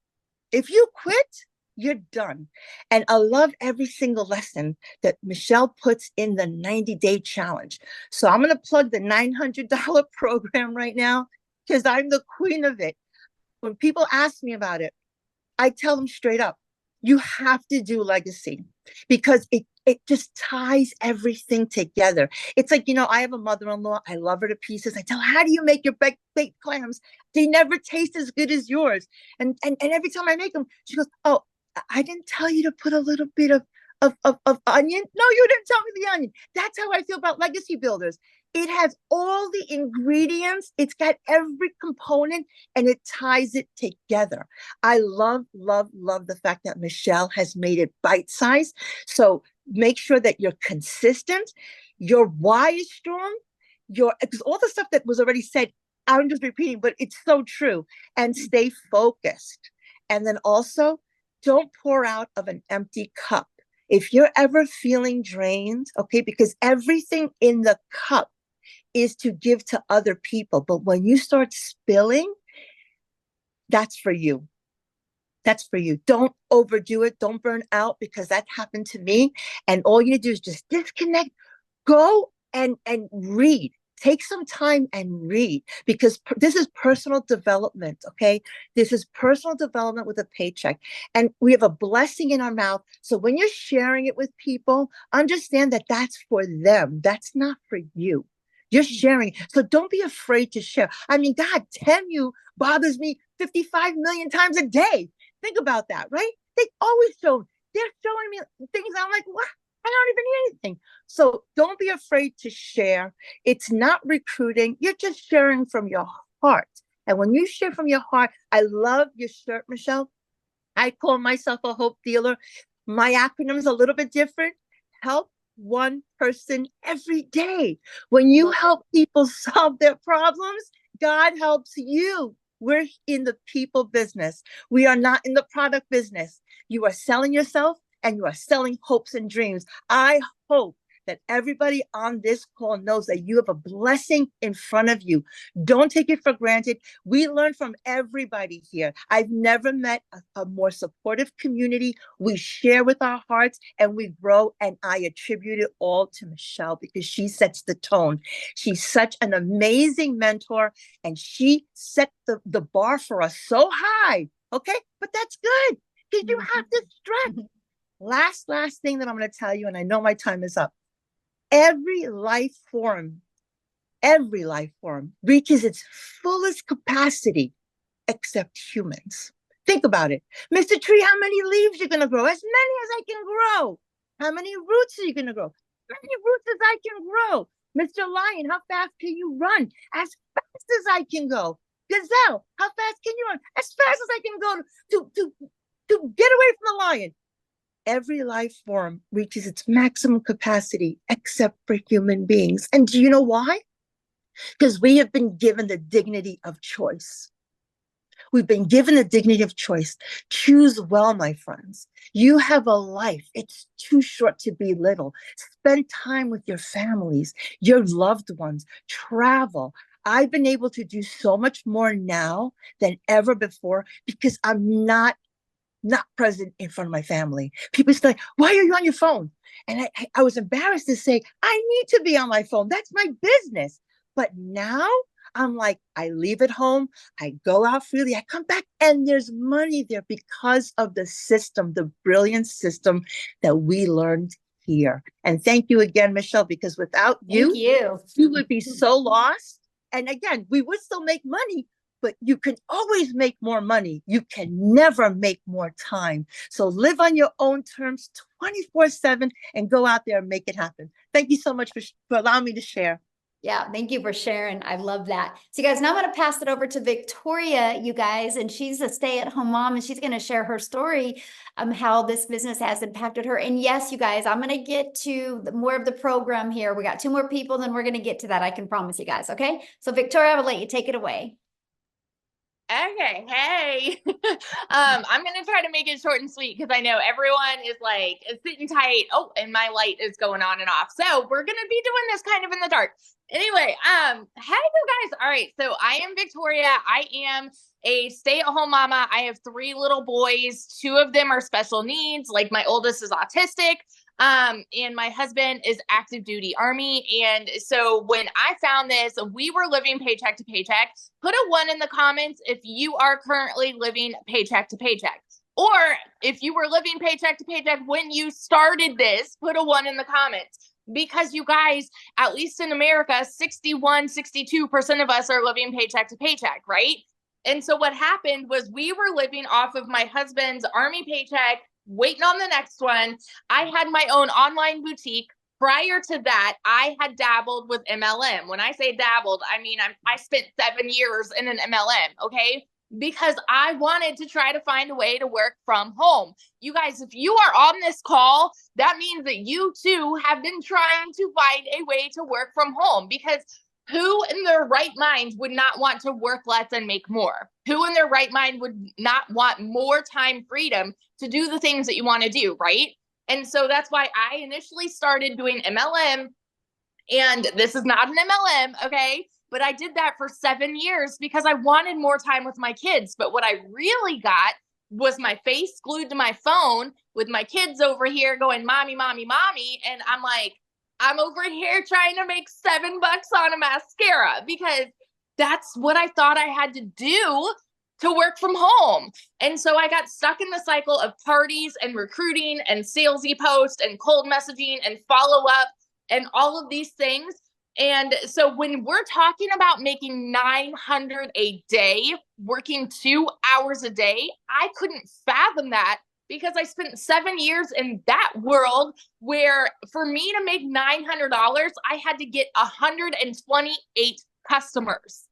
If you quit, you're done. And I love every single lesson that Michelle puts in the 90-day challenge. So I'm going to plug the $900 program right now, because I'm the queen of it. When people ask me about it, I tell them straight up, you have to do legacy, because it just ties everything together. It's like, I have a mother-in-law. I love her to pieces. I tell her, how do you make your baked clams? They never taste as good as yours. And every time I make them, she goes, oh, I didn't tell you to put a little bit of onion. No, you didn't tell me the onion. That's how I feel about legacy builders. It has all the ingredients. It's got every component, and it ties it together. I love, love, love the fact that Michelle has made it bite-sized. So make sure that you're consistent. Your why is strong. Because all the stuff that was already said, I'm just repeating, but it's so true. And stay focused. And then also, don't pour out of an empty cup. If you're ever feeling drained, okay, because everything in the cup is to give to other people. But when you start spilling, that's for you. That's for you. Don't overdo it. Don't burn out, because that happened to me. And all you do is just disconnect, go and read. Take some time and read, because this is personal development, okay? This is personal development with a paycheck. And we have a blessing in our mouth. So when you're sharing it with people, understand that that's for them. That's not for you. You're sharing. So don't be afraid to share. I mean, God, you bothers me 55 million times a day. Think about that, right? They're showing me things. I'm like, what? I don't even need anything. So don't be afraid to share. It's not recruiting. You're just sharing from your heart. And when you share from your heart, I love your shirt, Michelle. I call myself a hope dealer. My acronym is a little bit different. Help one person every day. When you help people solve their problems, God helps you. We're in the people business. We are not in the product business. You are selling yourself, and you are selling hopes and dreams. I hope that everybody on this call knows that you have a blessing in front of you. Don't take it for granted. We learn from everybody here. I've never met a more supportive community. We share with our hearts and we grow. And I attribute it all to Michelle because she sets the tone. She's such an amazing mentor and she set the bar for us so high. Okay, but that's good because you have to stretch. Last thing that I'm going to tell you, and I know my time is up. Every life form reaches its fullest capacity except humans. Think about it. Mr. Tree, how many leaves you're going to grow? As many as I can grow. How many roots are you going to grow? As many roots as I can grow. Mr. Lion, how fast can you run? As fast as I can go. Gazelle, how fast can you run? As fast as I can go to get away from the lion. Every life form reaches its maximum capacity except for human beings. And do you know why? Because we have been given the dignity of choice. We've been given the dignity of choice. Choose well, my friends. You have a life. It's too short to be little. Spend time with your families, your loved ones, travel. I've been able to do so much more now than ever before because I'm not present in front of my family. People say, why are you on your phone? And I was embarrassed to say, I need to be on my phone. That's my business. But now I'm like, I leave it home. I go out freely. I come back and there's money there because of the system, the brilliant system that we learned here. And thank you again, Michelle, because without you, you would be so lost. And again, we would still make money, but you can always make more money. You can never make more time. So live on your own terms 24/7 and go out there and make it happen. Thank you so much for allowing me to share. Yeah, thank you for sharing. I love that. So you guys, now I'm going to pass it over to Victoria, you guys, and she's a stay-at-home mom and she's going to share her story, how this business has impacted her. And yes, you guys, I'm going to get to more of the program here. We got 2 more people, then we're going to get to that. I can promise you guys. Okay. So Victoria, I will let you take it away. Okay, hey. I'm gonna try to make it short and sweet because I know everyone is like sitting tight. Oh, and my light is going on and off. So we're gonna be doing this kind of in the dark. Anyway, hey you guys. All right, so I am Victoria. I am a stay-at-home mama. I have 3 little boys. 2 of them are special needs. Like my oldest is autistic. And my husband is active duty Army. And so when I found this, we were living paycheck to paycheck. Put a 1 in the comments if you are currently living paycheck to paycheck. Or if you were living paycheck to paycheck when you started this, put a 1 in the comments. Because you guys, at least in America, 62% of us are living paycheck to paycheck, right? And so what happened was we were living off of my husband's Army paycheck, waiting on the next one. I had my own online boutique. Prior to that, I had dabbled with MLM. When I say dabbled, I mean, I spent 7 years in an MLM, okay? Because I wanted to try to find a way to work from home. You guys, if you are on this call, that means that you too have been trying to find a way to work from home, because who in their right mind would not want to work less and make more? Who in their right mind would not want more time freedom to do the things that you want to do, right? And so that's why I initially started doing MLM. And this is not an MLM, okay? But I did that for 7 years because I wanted more time with my kids. But what I really got was my face glued to my phone with my kids over here going, mommy, mommy, mommy. And I'm like, I'm over here trying to make $7 on a mascara because that's what I thought I had to do to work from home. And so I got stuck in the cycle of parties and recruiting and salesy posts and cold messaging and follow up and all of these things. And so when we're talking about making $900 a day, working 2 hours a day, I couldn't fathom that because I spent 7 years in that world where for me to make $900, I had to get 128 customers.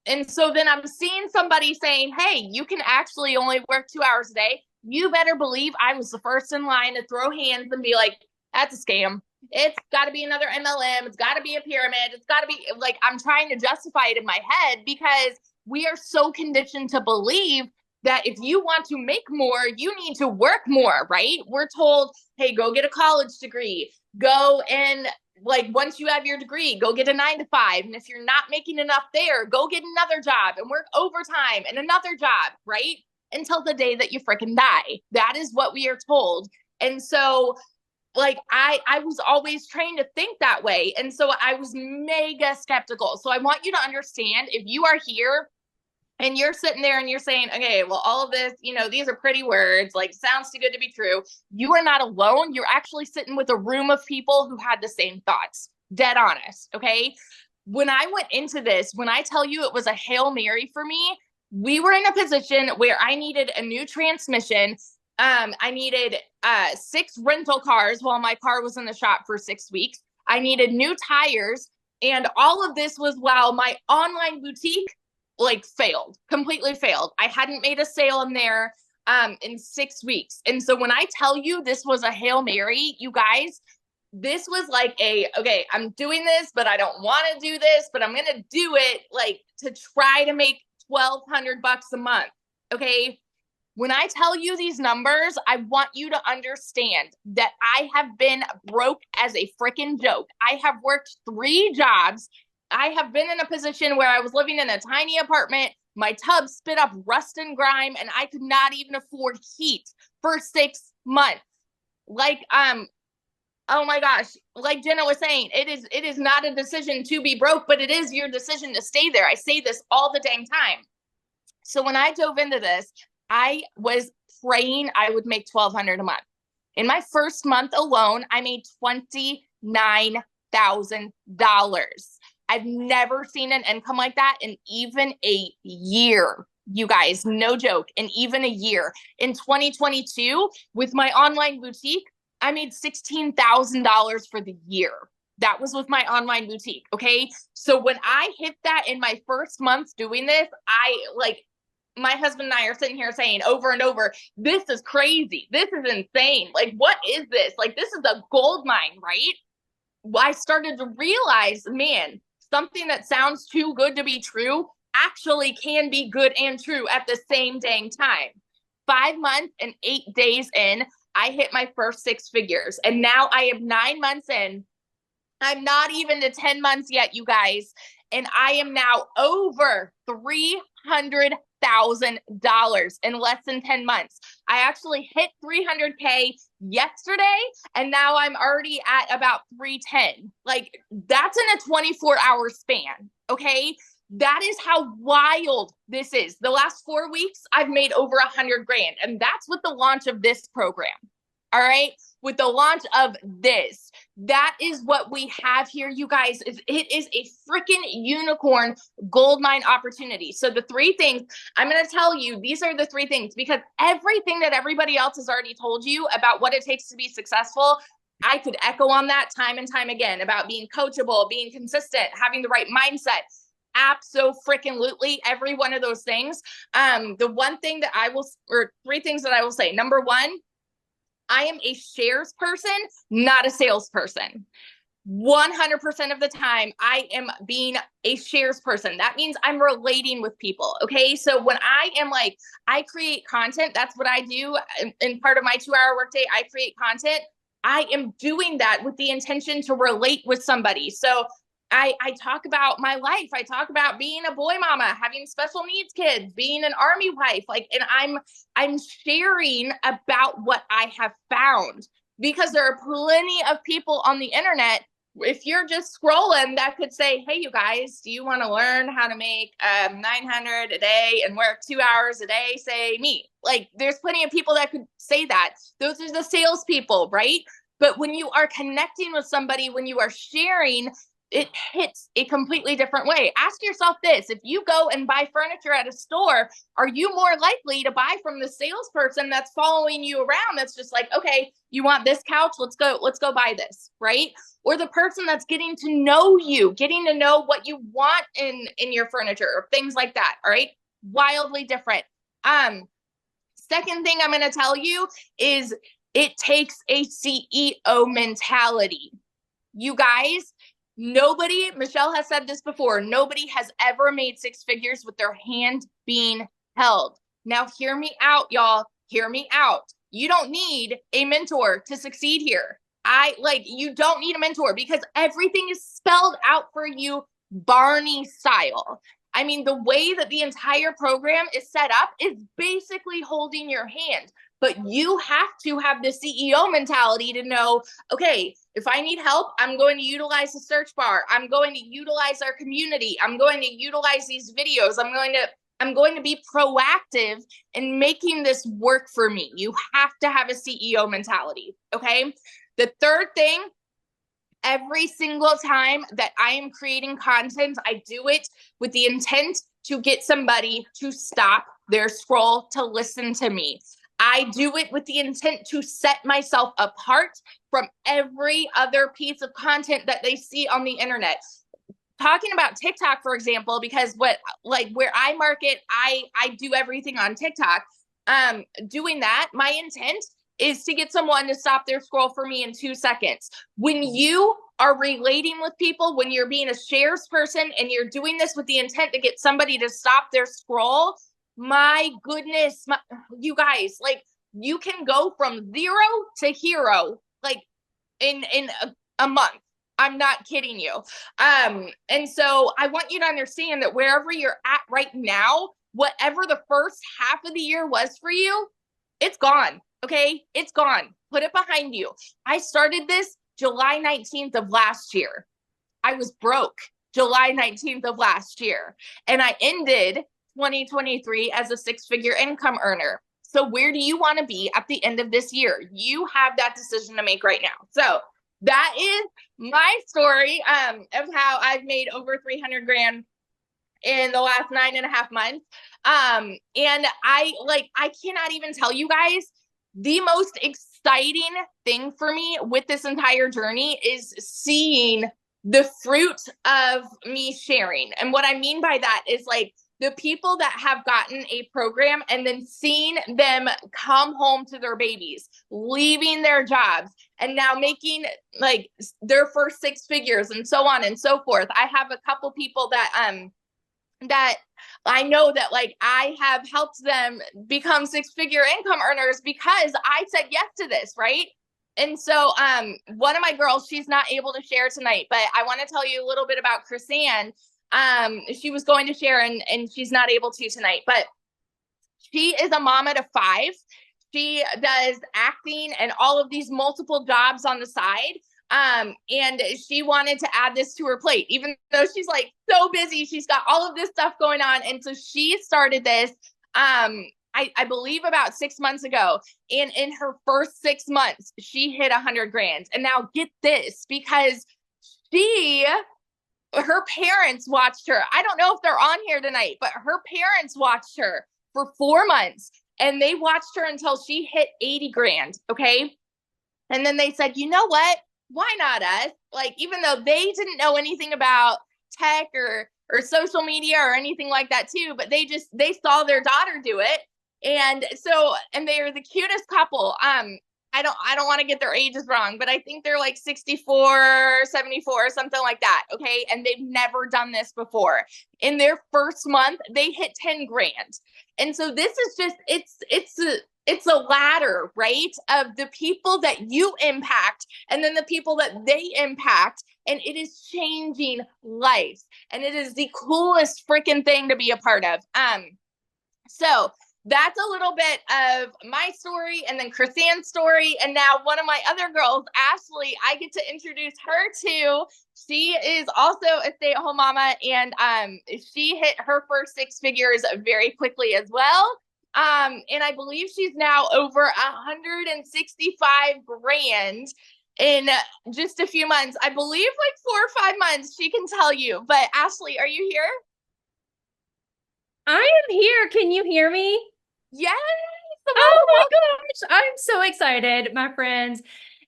And so then I'm seeing somebody saying, hey, you can actually only work 2 hours a day. You better believe I was the first in line to throw hands and be like, that's a scam. It's got to be another MLM. It's got to be a pyramid. It's got to be like, I'm trying to justify it in my head because we are so conditioned to believe that if you want to make more, you need to work more, right? We're told, hey, go get a college degree, go and like, once you have your degree, go get a 9 to 5. And if you're not making enough there, go get another job and work overtime and another job, right? Until the day that you freaking die. That is what we are told. And so like I was always trained to think that way. And so I was mega skeptical. So I want you to understand, if you are here and you're sitting there and you're saying, okay, well, all of this, you know, these are pretty words, like sounds too good to be true. You are not alone. You're actually sitting with a room of people who had the same thoughts. Dead honest. Okay. When I went into this, when I tell you it was a Hail Mary for me, we were in a position where I needed a new transmission. I needed 6 rental cars while my car was in the shop for 6 weeks. I needed new tires. And all of this was while my online boutique like completely failed. I hadn't made a sale in there in 6 weeks. And so when I tell you this was a Hail Mary, you guys, this was like okay, I'm doing this, but I don't want to do this, but I'm going to do it like to try to make $1,200 a month. Okay. When I tell you these numbers, I want you to understand that I have been broke as a freaking joke. I have worked 3 jobs. I have been in a position where I was living in a tiny apartment. My tub spit up rust and grime, and I could not even afford heat for 6 months. Like, oh my gosh, like Jenna was saying, it is not a decision to be broke, but it is your decision to stay there. I say this all the dang time. So when I dove into this, I was praying I would make $1,200 a month. In my first month alone, I made $29,000. I've never seen an income like that in even a year. You guys, no joke, in even a year. In 2022, with my online boutique, I made $16,000 for the year. That was with my online boutique. Okay. So when I hit that in my first month doing this, my husband and I are sitting here saying over and over, this is crazy. This is insane. Like, what is this? Like, this is a gold mine, right? I started to realize, man, something that sounds too good to be true actually can be good and true at the same dang time. 5 months and 8 days in, I hit my first 6 figures. And now I am 9 months in. I'm not even to 10 months yet, you guys. And I am now over $300,000 in less than 10 months. I actually hit 300K yesterday, and now I'm already at about 310. Like, that's in a 24-hour span. Okay. That is how wild this is. The last 4 weeks, I've made over $100,000. And that's with the launch of this program. All right. With the launch of this, that is what we have here, you guys. It is a freaking unicorn gold mine opportunity. So the 3 things I'm going to tell you, these are the 3 things, because everything that everybody else has already told you about what it takes to be successful, I could echo on that time and time again about being coachable, being consistent, having the right mindset. Abso-freaking-lutely, every one of those things. The one thing that I will, or 3 things that I will say. Number 1, I am a shares person, not a salesperson. 100% of the time, I am being a shares person. That means I'm relating with people. Okay. So when I am like, I create content, that's what I do. In part of my 2-hour workday, I create content. I am doing that with the intention to relate with somebody. So I talk about my life. I talk about being a boy mama, having special needs kids, being an army wife, and I'm sharing about what I have found, because there are plenty of people on the internet, if you're just scrolling, that could say, hey, you guys, do you want to learn how to make $900 a day and work 2 hours a day? Say me. Like, there's plenty of people that could say that. Those are the salespeople, right? But when you are connecting with somebody, when you are sharing, it hits a completely different way. Ask yourself this: if you go and buy furniture at a store, are you more likely to buy from the salesperson that's following you around, that's just like, okay, you want this couch, let's go buy this, right? Or the person that's getting to know you, getting to know what you want in your furniture or things like that. All right. Wildly different. Second thing I'm going to tell you is it takes a CEO mentality. You guys, nobody, Michelle has said this before, nobody has ever made 6 figures with their hand being held. Now, hear me out, y'all. Hear me out. You don't need a mentor to succeed here. You don't need a mentor because everything is spelled out for you Barney style. I mean, the way that the entire program is set up is basically holding your hand. But you have to have the CEO mentality to know, okay, if I need help, I'm going to utilize the search bar. I'm going to utilize our community. I'm going to utilize these videos. I'm going to be proactive in making this work for me. You have to have a CEO mentality, okay? The third thing, every single time that I am creating content, I do it with the intent to get somebody to stop their scroll to listen to me. I do it with the intent to set myself apart from every other piece of content that they see on the internet. Talking about TikTok, for example, because where I market, I do everything on TikTok. Doing that, my intent is to get someone to stop their scroll for me in 2 seconds. When you are relating with people, when you're being a shares person and you're doing this with the intent to get somebody to stop their scroll, my goodness, you guys, like, you can go from 0 to hero, like in a month. I'm not kidding you. And so I want you to understand that wherever you're at right now, whatever the first half of the year was for you, it's gone. Okay. It's gone. Put it behind you. I started this July 19th of last year. I was broke July 19th of last year. And I ended 2023 as a 6-figure income earner. So where do you want to be at the end of this year? You have that decision to make right now. So that is my story of how I've made over 300 grand in the last 9.5 months. And I cannot even tell you guys, the most exciting thing for me with this entire journey is seeing the fruit of me sharing. And what I mean by that is like the people that have gotten a program and then seeing them come home to their babies, leaving their jobs, and now making like their first 6 figures and so on and so forth. I have a couple people that I know that like I have helped them become 6-figure income earners because I said yes to this, right? And so one of my girls, she's not able to share tonight, but I want to tell you a little bit about Chrisanne. She was going to share and she's not able to tonight, but she is a mama to 5. She does acting and all of these multiple jobs on the side. And she wanted to add this to her plate, even though she's like so busy. She's got all of this stuff going on. And so she started this, I believe about 6 months ago. And in her first 6 months, she hit 100 grand. And now get this, because her parents watched her. I don't know if they're on here tonight, but her parents watched her for 4 months and they watched her until she hit 80 grand. Okay. And then they said, you know what? Why not us? Like, even though they didn't know anything about tech or social media or anything like that too, but they saw their daughter do it. And so, and they're the cutest couple. I don't want to get their ages wrong, but I think they're like 64, 74, something like that. Okay. And they've never done this before. In their first month, they hit 10 grand. And so this is just, it's a ladder, right? Of the people that you impact and then the people that they impact. And it is changing lives. And it is the coolest freaking thing to be a part of. So that's a little bit of my story and then Chrisanne's story. And now one of my other girls, Ashley, I get to introduce her to. She is also a stay-at-home mama, and she hit her first 6 figures very quickly as well. And I believe she's now over 165 grand in just a few months. I believe like 4 or 5 months, she can tell you. But Ashley, are you here? I am here. Can you hear me? Yes. Oh my gosh. I'm so excited, my friends,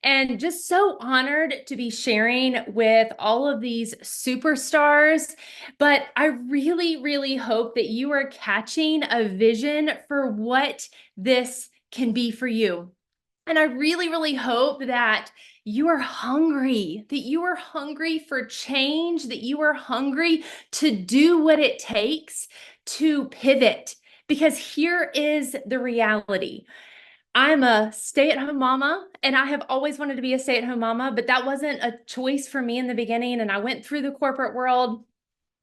and just so honored to be sharing with all of these superstars. But I really, really hope that you are catching a vision for what this can be for you. And I really, really hope that you are hungry for change, that you are hungry to do what it takes to pivot. Because here is the reality. I'm a stay-at-home mama, and I have always wanted to be a stay-at-home mama, but that wasn't a choice for me in the beginning. And I went through the corporate world.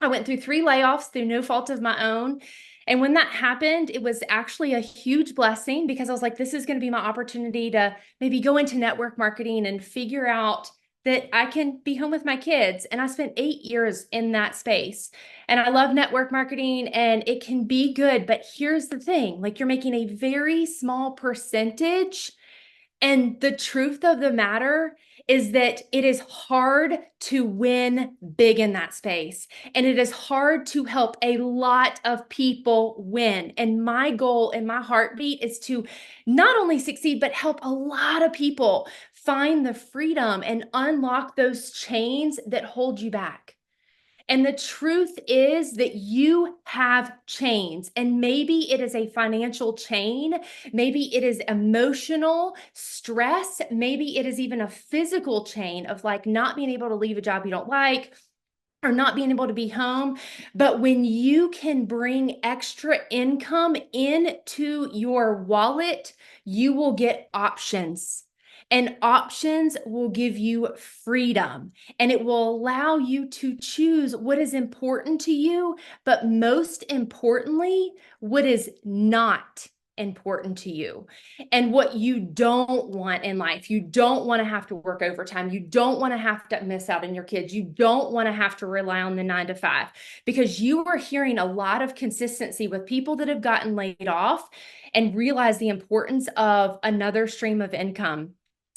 I went through 3 layoffs through no fault of my own. And when that happened, it was actually a huge blessing because I was like, this is going to be my opportunity to maybe go into network marketing and figure out that I can be home with my kids. And I spent 8 years in that space. And I love network marketing and it can be good. But here's the thing, like you're making a very small percentage. And the truth of the matter is that it is hard to win big in that space. And it is hard to help a lot of people win. And my goal and my heartbeat is to not only succeed, but help a lot of people find the freedom and unlock those chains that hold you back. And the truth is that you have chains, and maybe it is a financial chain. Maybe it is emotional stress. Maybe it is even a physical chain of like not being able to leave a job you don't like or not being able to be home. But when you can bring extra income into your wallet, you will get options. And options will give you freedom and it will allow you to choose what is important to you, but most importantly, what is not important to you and what you don't want in life. You don't want to have to work overtime. You don't want to have to miss out on your kids. You don't want to have to rely on the 9 to 5 because you are hearing a lot of consistency with people that have gotten laid off and realize the importance of another stream of income.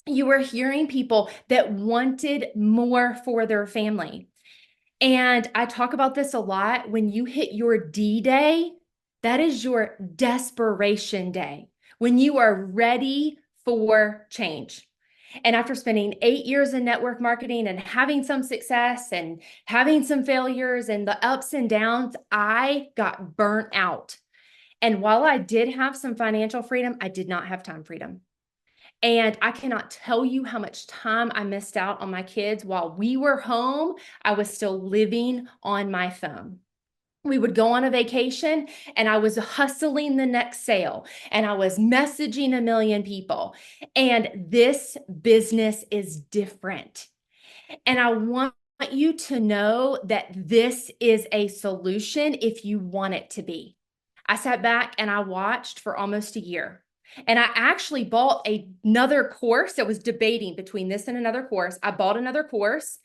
You were hearing people that wanted more for their family. And I talk about this a lot. When you hit your D-Day, that is your desperation day, when you are ready for change. And after spending 8 years in network marketing and having some success and having some failures and the ups and downs, I got burnt out. And while I did have some financial freedom, I did not have time freedom. And I cannot tell you how much time I missed out on my kids. While we were home, I was still living on my phone. We would go on a vacation and I was hustling the next sale and I was messaging a million people. And this business is different. And I want you to know that this is a solution if you want it to be. I sat back and I watched for almost a year. And I actually bought another course. I was debating between this and another course. I bought another course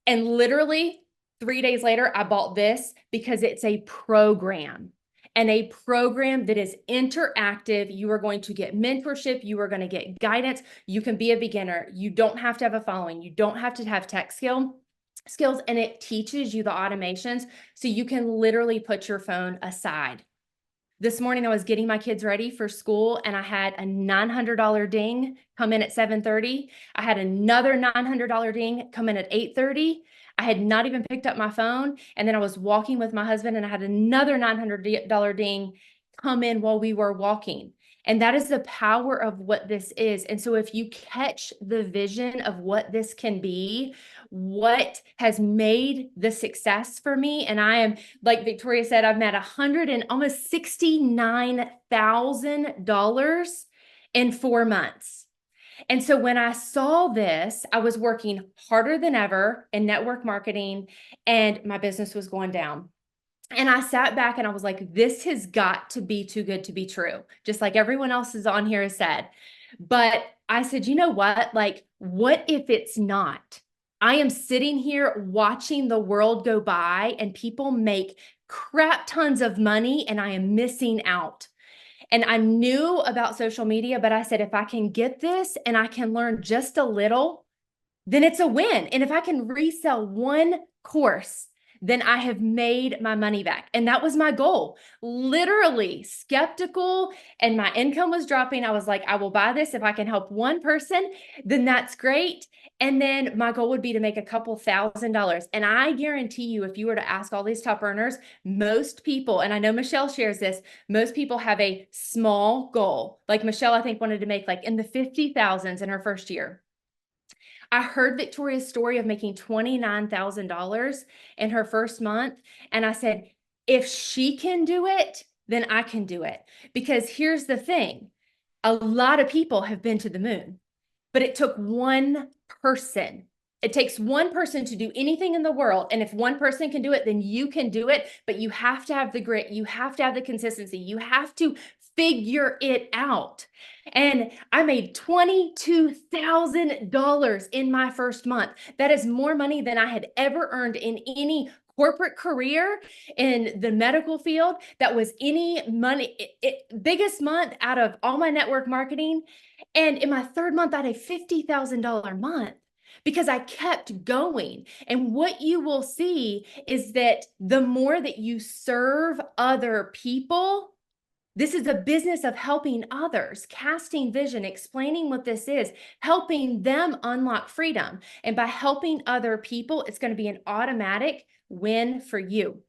and literally 3 days later, I bought this because it's a program and a program that is interactive. You are going to get mentorship. You are going to get guidance. You can be a beginner. You don't have to have a following. You don't have to have tech skills. And it teaches you the automations so you can literally put your phone aside. This morning, I was getting my kids ready for school and I had a $900 ding come in at 7:30. I had another $900 ding come in at 8:30. I had not even picked up my phone. And then I was walking with my husband and I had another $900 ding come in while we were walking. And that is the power of what this is. And so if you catch the vision of what this can be, what has made the success for me, and I am, like Victoria said, I've made almost $69,000 in 4 months. And so when I saw this, I was working harder than ever in network marketing and my business was going down. And I sat back and I was like, this has got to be too good to be true, just like everyone else is on here has said. But I said, you know what? Like, what if it's not? I am sitting here watching the world go by and people make crap tons of money and I am missing out. And I knew about social media, but I said, if I can get this and I can learn just a little, then it's a win. And if I can resell one course, then I have made my money back. And that was my goal. Literally skeptical and my income was dropping. I was like, I will buy this. If I can help one person, then that's great. And then my goal would be to make a couple $1,000s. And I guarantee you, if you were to ask all these top earners, most people, and I know Michelle shares this, most people have a small goal. Like Michelle, I think wanted to make like in the 50,000s in her first year. I heard Victoria's story of making $29,000 in her first month. And I said, if she can do it, then I can do it. Because here's the thing. A lot of people have been to the moon, but it took one person. It takes one person to do anything in the world. And if one person can do it, then you can do it. But you have to have the grit. You have to have the consistency. You have to figure it out. And I made $22,000 in my first month. That is more money than I had ever earned in any corporate career in the medical field. That was any money, biggest month out of all my network marketing. And in my third month, I had a $50,000 month because I kept going. And what you will see is that the more that you serve other people, this is a business of helping others, casting vision, explaining what this is, helping them unlock freedom. And by helping other people, it's going to be an automatic win for you.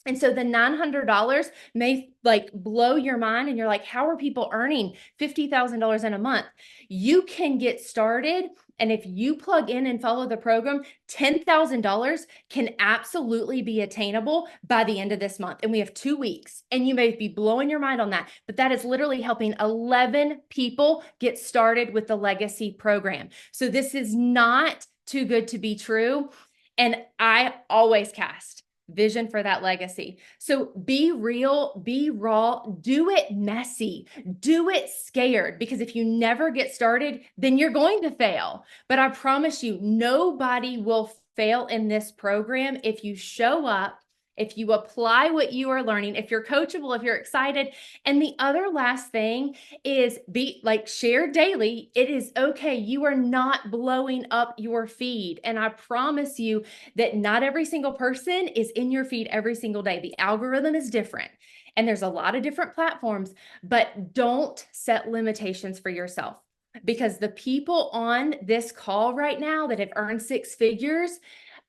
And so the $900 may like blow your mind and you're like, how are people earning $50,000 in a month? You can get started. And if you plug in and follow the program, $10,000 can absolutely be attainable by the end of this month. And we have 2 weeks, and you may be blowing your mind on that, but that is literally helping 11 people get started with the legacy program. So this is not too good to be true. And I always cast vision for that legacy. So be real, be raw, do it messy, do it scared, because if you never get started, then you're going to fail. But I promise you, nobody will fail in this program if you show up, if you apply what you are learning, if you're coachable, if you're excited. And the other last thing is be like, share daily. It is okay. You are not blowing up your feed. And I promise you that not every single person is in your feed every single day. The algorithm is different. And there's a lot of different platforms, but don't set limitations for yourself, because the people on this call right now that have earned 6 figures,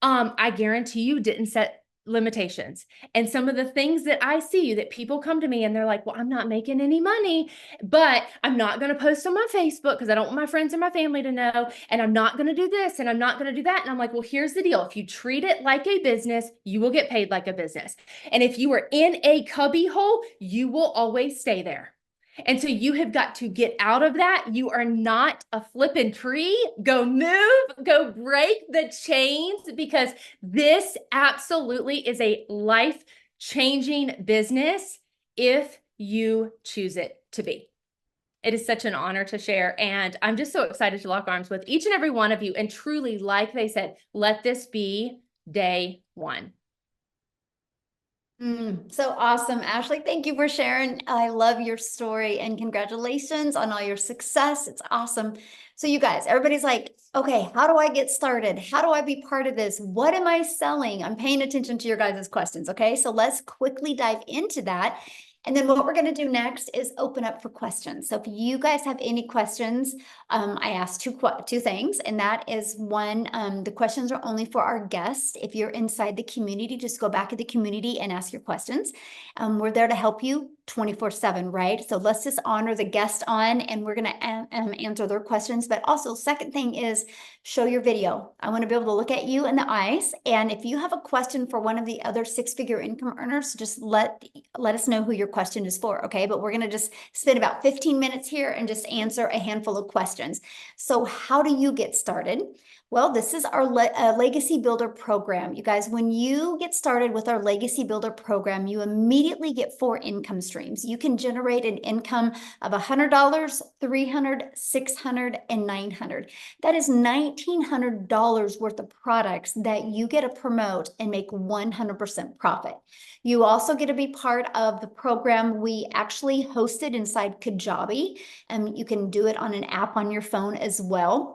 I guarantee you didn't set limitations. And some of the things that I see, that people come to me and they're like, well, I'm not making any money, but I'm not going to post on my Facebook because I don't want my friends or my family to know. And I'm not going to do this and I'm not going to do that. And I'm like, well, here's the deal. If you treat it like a business, you will get paid like a business. And if you are in a cubby hole, you will always stay there. And so you have got to get out of that. You are not a flipping tree. Go move, go break the chains, because this absolutely is a life-changing business if you choose it to be. It is such an honor to share. And I'm just so excited to lock arms with each and every one of you. And truly, like they said, let this be day one. So awesome, Ashley. Thank you for sharing. I love your story and congratulations on all your success. It's awesome. So you guys, everybody's like, okay, how do I get started? How do I be part of this? What am I selling? I'm paying attention to your guys' questions. Okay, so let's quickly dive into that. And then what we're going to do next is open up for questions. So if you guys have any questions, I asked two things, and that is one, the questions are only for our guests. If you're inside the community, just go back to the community and ask your questions. We're there to help you 24/7, right? So let's just honor the guest on, and we're going to answer their questions. But also, second thing is show your video. I want to be able to look at you in the eyes. And if you have a question for one of the other 6-figure income earners, just let us know who your question is for, okay? But we're going to just spend about 15 minutes here and just answer a handful of questions. So how do you get started? Well, this is our Legacy Builder program. You guys, when you get started with our Legacy Builder program, you immediately get 4 income streams. You can generate an income of $100, $300, $600, and $900. That is $1,900 worth of products that you get to promote and make 100% profit. You also get to be part of the program we actually hosted inside Kajabi, and you can do it on an app on your phone as well.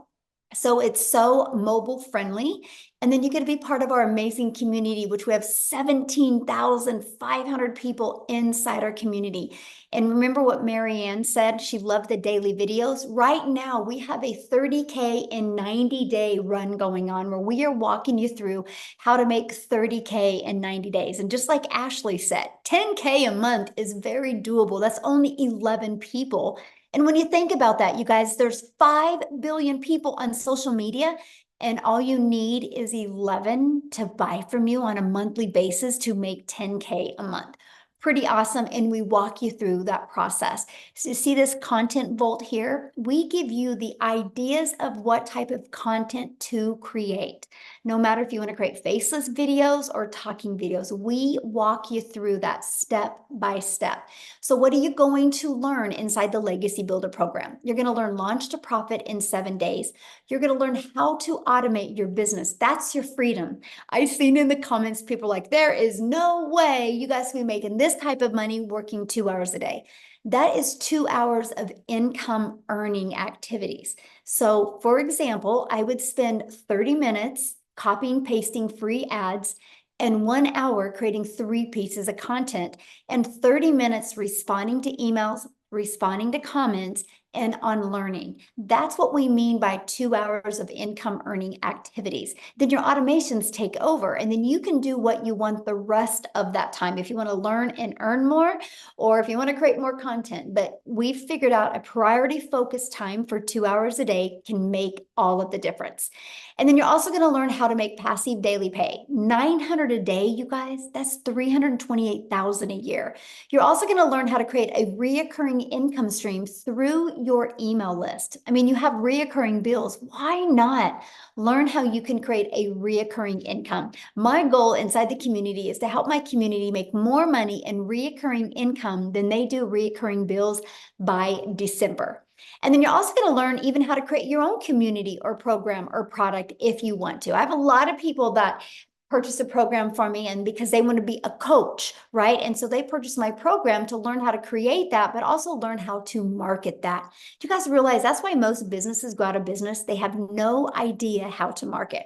So it's so mobile friendly. And then you get to be part of our amazing community, which we have 17,500 people inside our community. And remember what Marianne said, she loved the daily videos. Right now, we have a 30K in 90-day run going on where we are walking you through how to make 30K in 90 days. And just like Ashley said, 10K a month is very doable. That's only 11 people. And when you think about that, you guys, there's 5 billion people on social media, and all you need is 11 to buy from you on a monthly basis to make 10K a month. Pretty awesome. And we walk you through that process. So you see this content vault here? We give you the ideas of what type of content to create. No matter if you want to create faceless videos or talking videos, we walk you through that step by step. So what are you going to learn inside the Legacy Builder program? You're going to learn launch to profit in 7 days. You're going to learn how to automate your business. That's your freedom. I've seen in the comments, people like, there is no way you guys can be making this type of money working 2 hours a day. That is 2 hours of income earning activities. So for example, I would spend 30 minutes copying, pasting free ads and 1 hour creating 3 pieces of content and 30 minutes responding to emails, responding to comments, and on learning. That's what we mean by 2 hours of income earning activities. Then your automations take over, and then you can do what you want the rest of that time. If you want to learn and earn more, or if you want to create more content, but we've figured out a priority focused time for 2 hours a day can make all of the difference. And then you're also going to learn how to make passive daily pay. 900 a day, you guys, that's 328,000 a year. You're also going to learn how to create a reoccurring income stream through your email list. I mean, you have reoccurring bills. Why not learn how you can create a reoccurring income? My goal inside the community is to help my community make more money in reoccurring income than they do reoccurring bills by December. And then you're also going to learn even how to create your own community or program or product if you want to. I have a lot of people that purchase a program for me and because they want to be a coach, right? And so they purchase my program to learn how to create that, but also learn how to market that. Do you guys realize that's why most businesses go out of business? They have no idea how to market.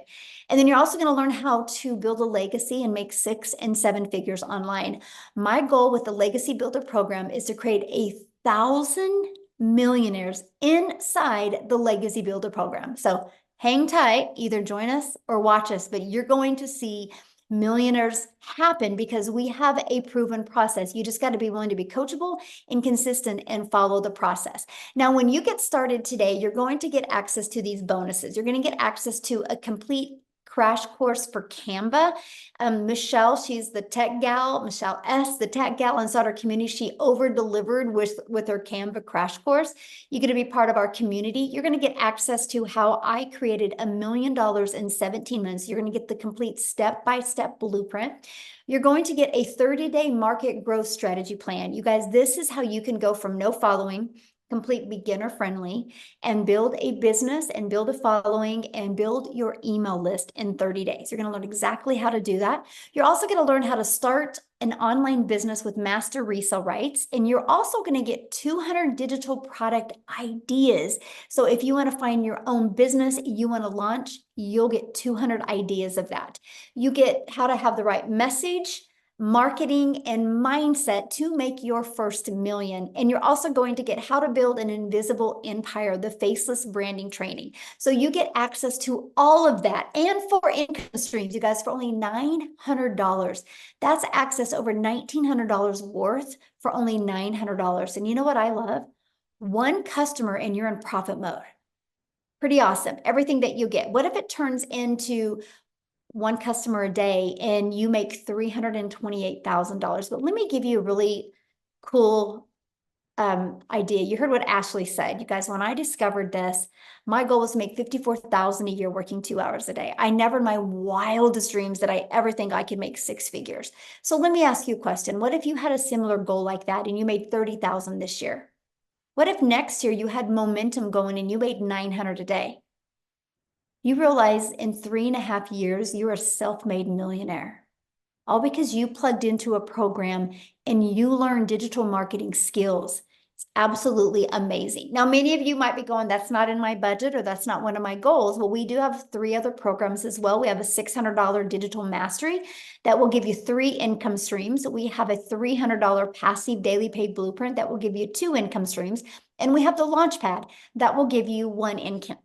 And then you're also going to learn how to build a legacy and make 6 and 7 figures online. My goal with the Legacy Builder program is to create 1,000 millionaires inside the Legacy Builder program. So hang tight, either join us or watch us, but you're going to see millionaires happen because we have a proven process. You just got to be willing to be coachable and consistent and follow the process. Now, when you get started today, you're going to get access to these bonuses. You're going to get access to a complete crash course for Canva. Michelle, she's the tech gal, Michelle S., the tech gal inside our community. She over-delivered with her Canva crash course. You're going to be part of our community. You're going to get access to how I created $1 million in 17 months. You're going to get the complete step-by-step blueprint. You're going to get a 30-day market growth strategy plan. You guys, this is how you can go from no following, complete beginner friendly, and build a business and build a following and build your email list in 30 days. You're going to learn exactly how to do that. You're also going to learn how to start an online business with master resale rights. And you're also going to get 200 digital product ideas. So if you want to find your own business you want to launch, you'll get 200 ideas of that. You get how to have the right message, marketing, and mindset to make your first million. And you're also going to get how to build an invisible empire, the faceless branding training. So you get access to all of that and 4 income streams, you guys, for only $900. That's access over $1,900 worth for only $900. And you know what I love? 1 customer and you're in profit mode. Pretty awesome. Everything that you get. What if it turns into 1 customer a day and you make $328,000? But let me give you a really cool idea. You heard what Ashley said. You guys, when I discovered this, my goal was to make $54,000 a year working 2 hours a day. I never in my wildest dreams did I ever think I could make 6 figures. So let me ask you a question. What if you had a similar goal like that and you made $30,000 this year? What if next year you had momentum going and you made $900 a day? You realize in 3.5 years, you're a self-made millionaire. All because you plugged into a program and you learned digital marketing skills. It's absolutely amazing. Now, many of you might be going, that's not in my budget or that's not one of my goals. Well, we do have 3 other programs as well. We have a $600 digital mastery that will give you 3 income streams. We have a $300 passive daily pay blueprint that will give you 2 income streams. And we have the Launchpad that will give you 1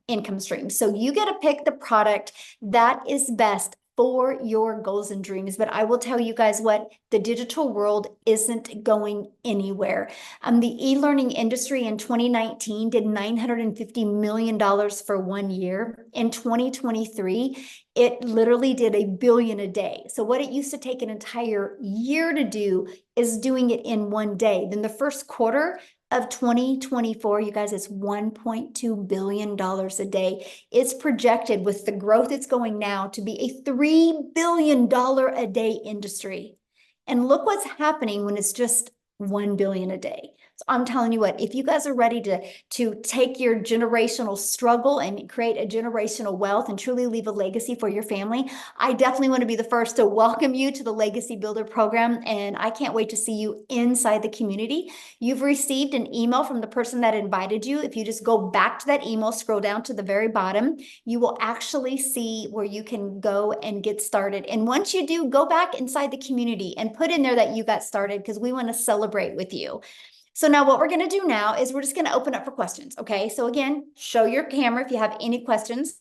income stream. So you get to pick the product that is best for your goals and dreams. But I will tell you guys what, the digital world isn't going anywhere. The e-learning industry in 2019 did $950 million for 1 year. In 2023, it literally did $1 billion a day. So what it used to take an entire year to do is doing it in 1 day. Then the first quarter of 2024, you guys, it's $1.2 billion a day. It's projected with the growth it's going now to be a $3 billion a day industry. And look what's happening when it's just 1 billion a day. So I'm telling you what, if you guys are ready to take your generational struggle and create a generational wealth and truly leave a legacy for your family, I definitely want to be the first to welcome you to the Legacy Builder program. And I can't wait to see you inside the community. You've received an email from the person that invited you. If you just go back to that email, scroll down to the very bottom, you will actually see where you can go and get started. And once you do, go back inside the community and put in there that you got started, because we want to celebrate with you. So now what we're going to do now is we're just going to open up for questions. Okay. So again, show your camera if you have any questions.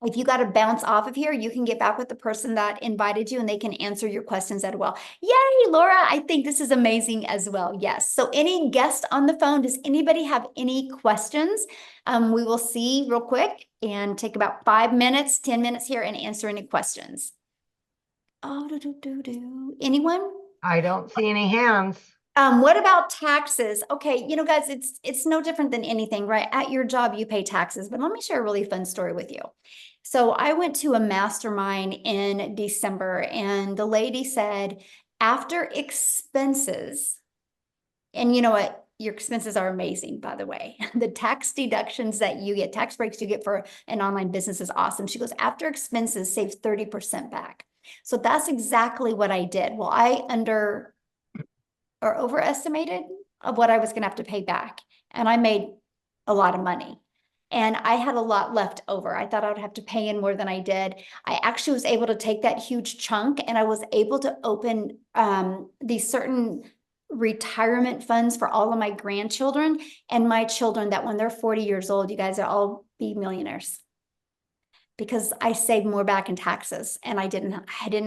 If you got to bounce off of here, you can get back with the person that invited you and they can answer your questions as well. Yay, Laura. I think this is amazing as well. Yes. So any guest on the phone, does anybody have any questions? We will see real quick and take about 5 minutes, 10 minutes here and answer any questions. Oh, anyone? I don't see any hands. What about taxes? Okay, you know, guys, it's no different than anything, right? At your job, you pay taxes, but let me share a really fun story with you. So I went to a mastermind in December, and the lady said, after expenses, and you know what? Your expenses are amazing, by the way. The tax deductions that you get, tax breaks you get for an online business is awesome. She goes, after expenses, saves 30% back. So that's exactly what I did. Well, I overestimated of what I was going to have to pay back. And I made a lot of money. And I had a lot left over. I thought I would have to pay in more than I did. I actually was able to take that huge chunk and I was able to open these certain retirement funds for all of my grandchildren and my children, that when they're 40 years old, you guys will all be millionaires. Because I saved more back in taxes and I didn't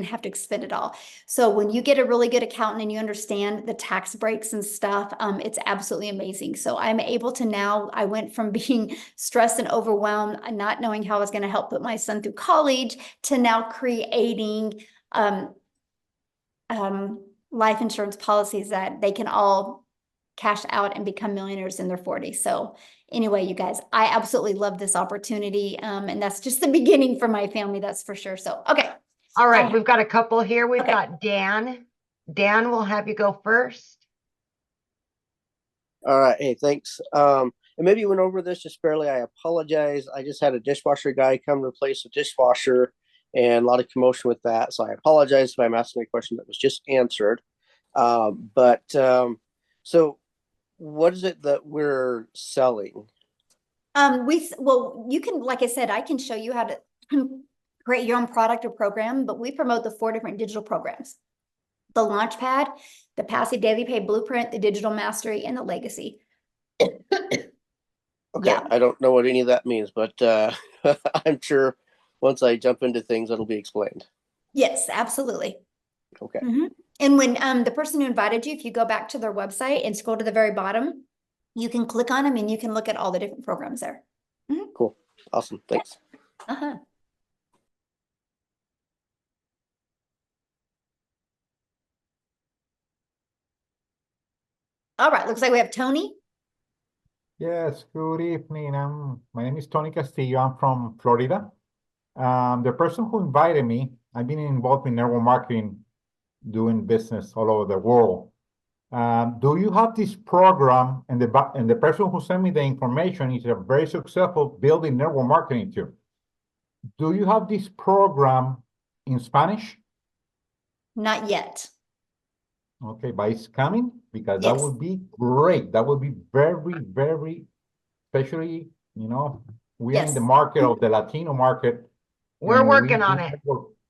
have to expend it all. So when you get a really good accountant and you understand the tax breaks and stuff, it's absolutely amazing. So I'm able to now, I went from being stressed and overwhelmed and not knowing how I was going to help put my son through college to now creating life insurance policies that they can all cash out and become millionaires in their 40s. So anyway, you guys, I absolutely love this opportunity. And that's just the beginning for my family, that's for sure. So, okay. All right, we've got a couple here. We've Okay. got Dan. Dan, we'll have you go first. All right. Hey, thanks. And maybe you went over this just barely. I apologize. I just had a dishwasher guy come replace a dishwasher and a lot of commotion with that. So I apologize if I'm asking a question that was just answered. So what is it that we're selling? Well, you can, like I said, I can show you how to create your own product or program, but we promote the 4 different digital programs: the Launchpad, the Passive Daily Pay Blueprint, the Digital Mastery, and the Legacy. Okay, Yeah. I don't know what any of that means, but I'm sure once I jump into things, it'll be explained. Yes, absolutely. Okay. Mm-hmm. And when the person who invited you, if you go back to their website and scroll to the very bottom, you can click on them and you can look at all the different programs there. Mm-hmm. Cool. Awesome. Thanks. Uh-huh. All right, looks like we have Tony. Yes, good evening. My name is Tony Castillo. I'm from Florida. The person who invited me, I've been involved in network marketing, doing business all over the world. Do you have this program? And the person who sent me the information is a very successful building network marketing too. Do you have this program in Spanish? Not yet. Okay, but it's coming, because Yes. that would be great. That would be very, very, especially, you know, we are in the Yes. market of the Latino market. We're and working do on it.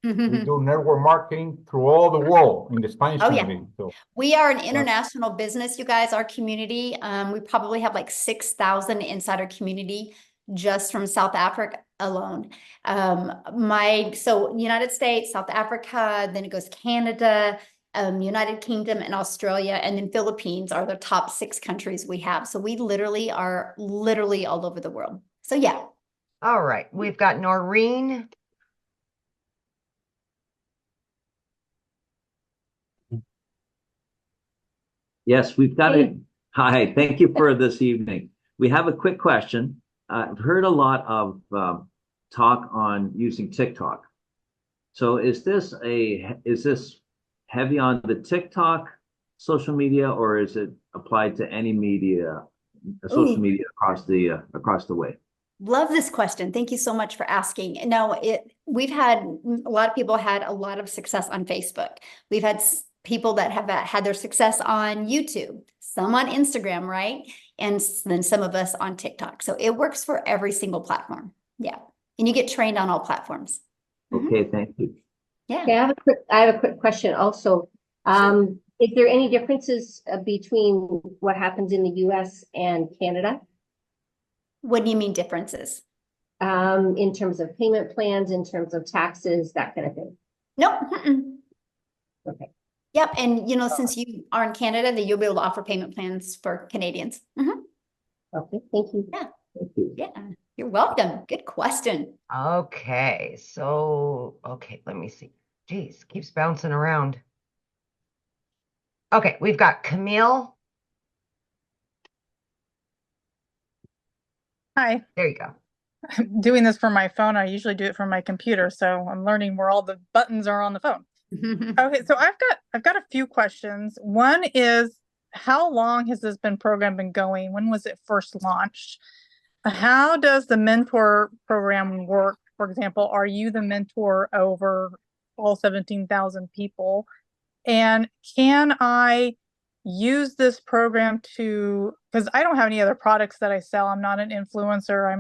we do network marketing through all the world in the Spanish Oh, yeah. community. So We are an international business, you guys, our community. We probably have like 6,000 inside our community just from South Africa, alone. So United States, South Africa, then it goes Canada, United Kingdom, and Australia, and then Philippines are the top 6 countries we have. So we literally are all over the world. So yeah. All right, we've got Noreen. Yes, we've got it. Hi, thank you for this evening. We have a quick question. I've heard a lot of talk on using TikTok. So is this heavy on the TikTok social media, or is it applied to any media, social media across the way? Love this question. Thank you so much for asking. No, we've had a lot of people had a lot of success on Facebook. We've had people that have had their success on YouTube, some on Instagram, right? And then some of us on TikTok. So it works for every single platform. Yeah. And you get trained on all platforms. Okay, thank you. Yeah. Okay, I have a quick question also. Is there any differences between what happens in the US and Canada? What do you mean differences? In terms of payment plans, in terms of taxes, that kind of thing? Nope. Okay. Yep. And since you are in Canada, then you'll be able to offer payment plans for Canadians. Okay, thank you. Yeah. Thank you. Yeah. You're welcome. Good question. Okay, so, let me see. Geez, keeps bouncing around. Okay, we've got Camille. Hi. There you go. I'm doing this from my phone. I usually do it from my computer, so I'm learning where all the buttons are on the phone. Okay, so I've got a few questions. One is, how long has this program been going? When was it first launched? How does the mentor program work? For example, are you the mentor over all 17,000 people? And can I use this program because I don't have any other products that I sell. I'm not an influencer.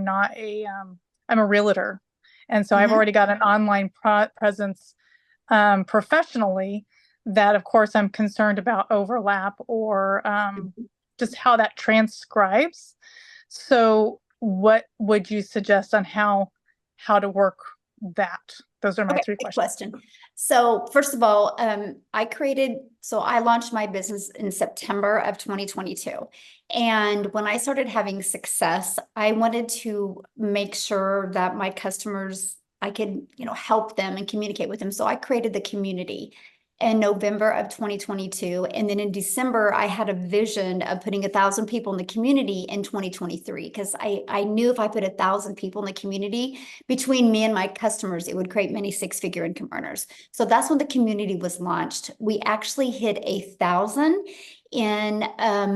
I'm a realtor. And so I've already got an online presence professionally that, of course, I'm concerned about overlap or just how that transcribes. So what would you suggest on how to work that? Those are my 3 questions. Question. So first of all, I launched my business in September of 2022. And when I started having success, I wanted to make sure that my customers, I could, help them and communicate with them. So I created the community in November of 2022. And then in December, I had a vision of putting 1,000 people in the community in 2023, because I knew if I put 1,000 people in the community between me and my customers, it would create many 6-figure income earners. So that's when the community was launched. We actually hit 1,000 in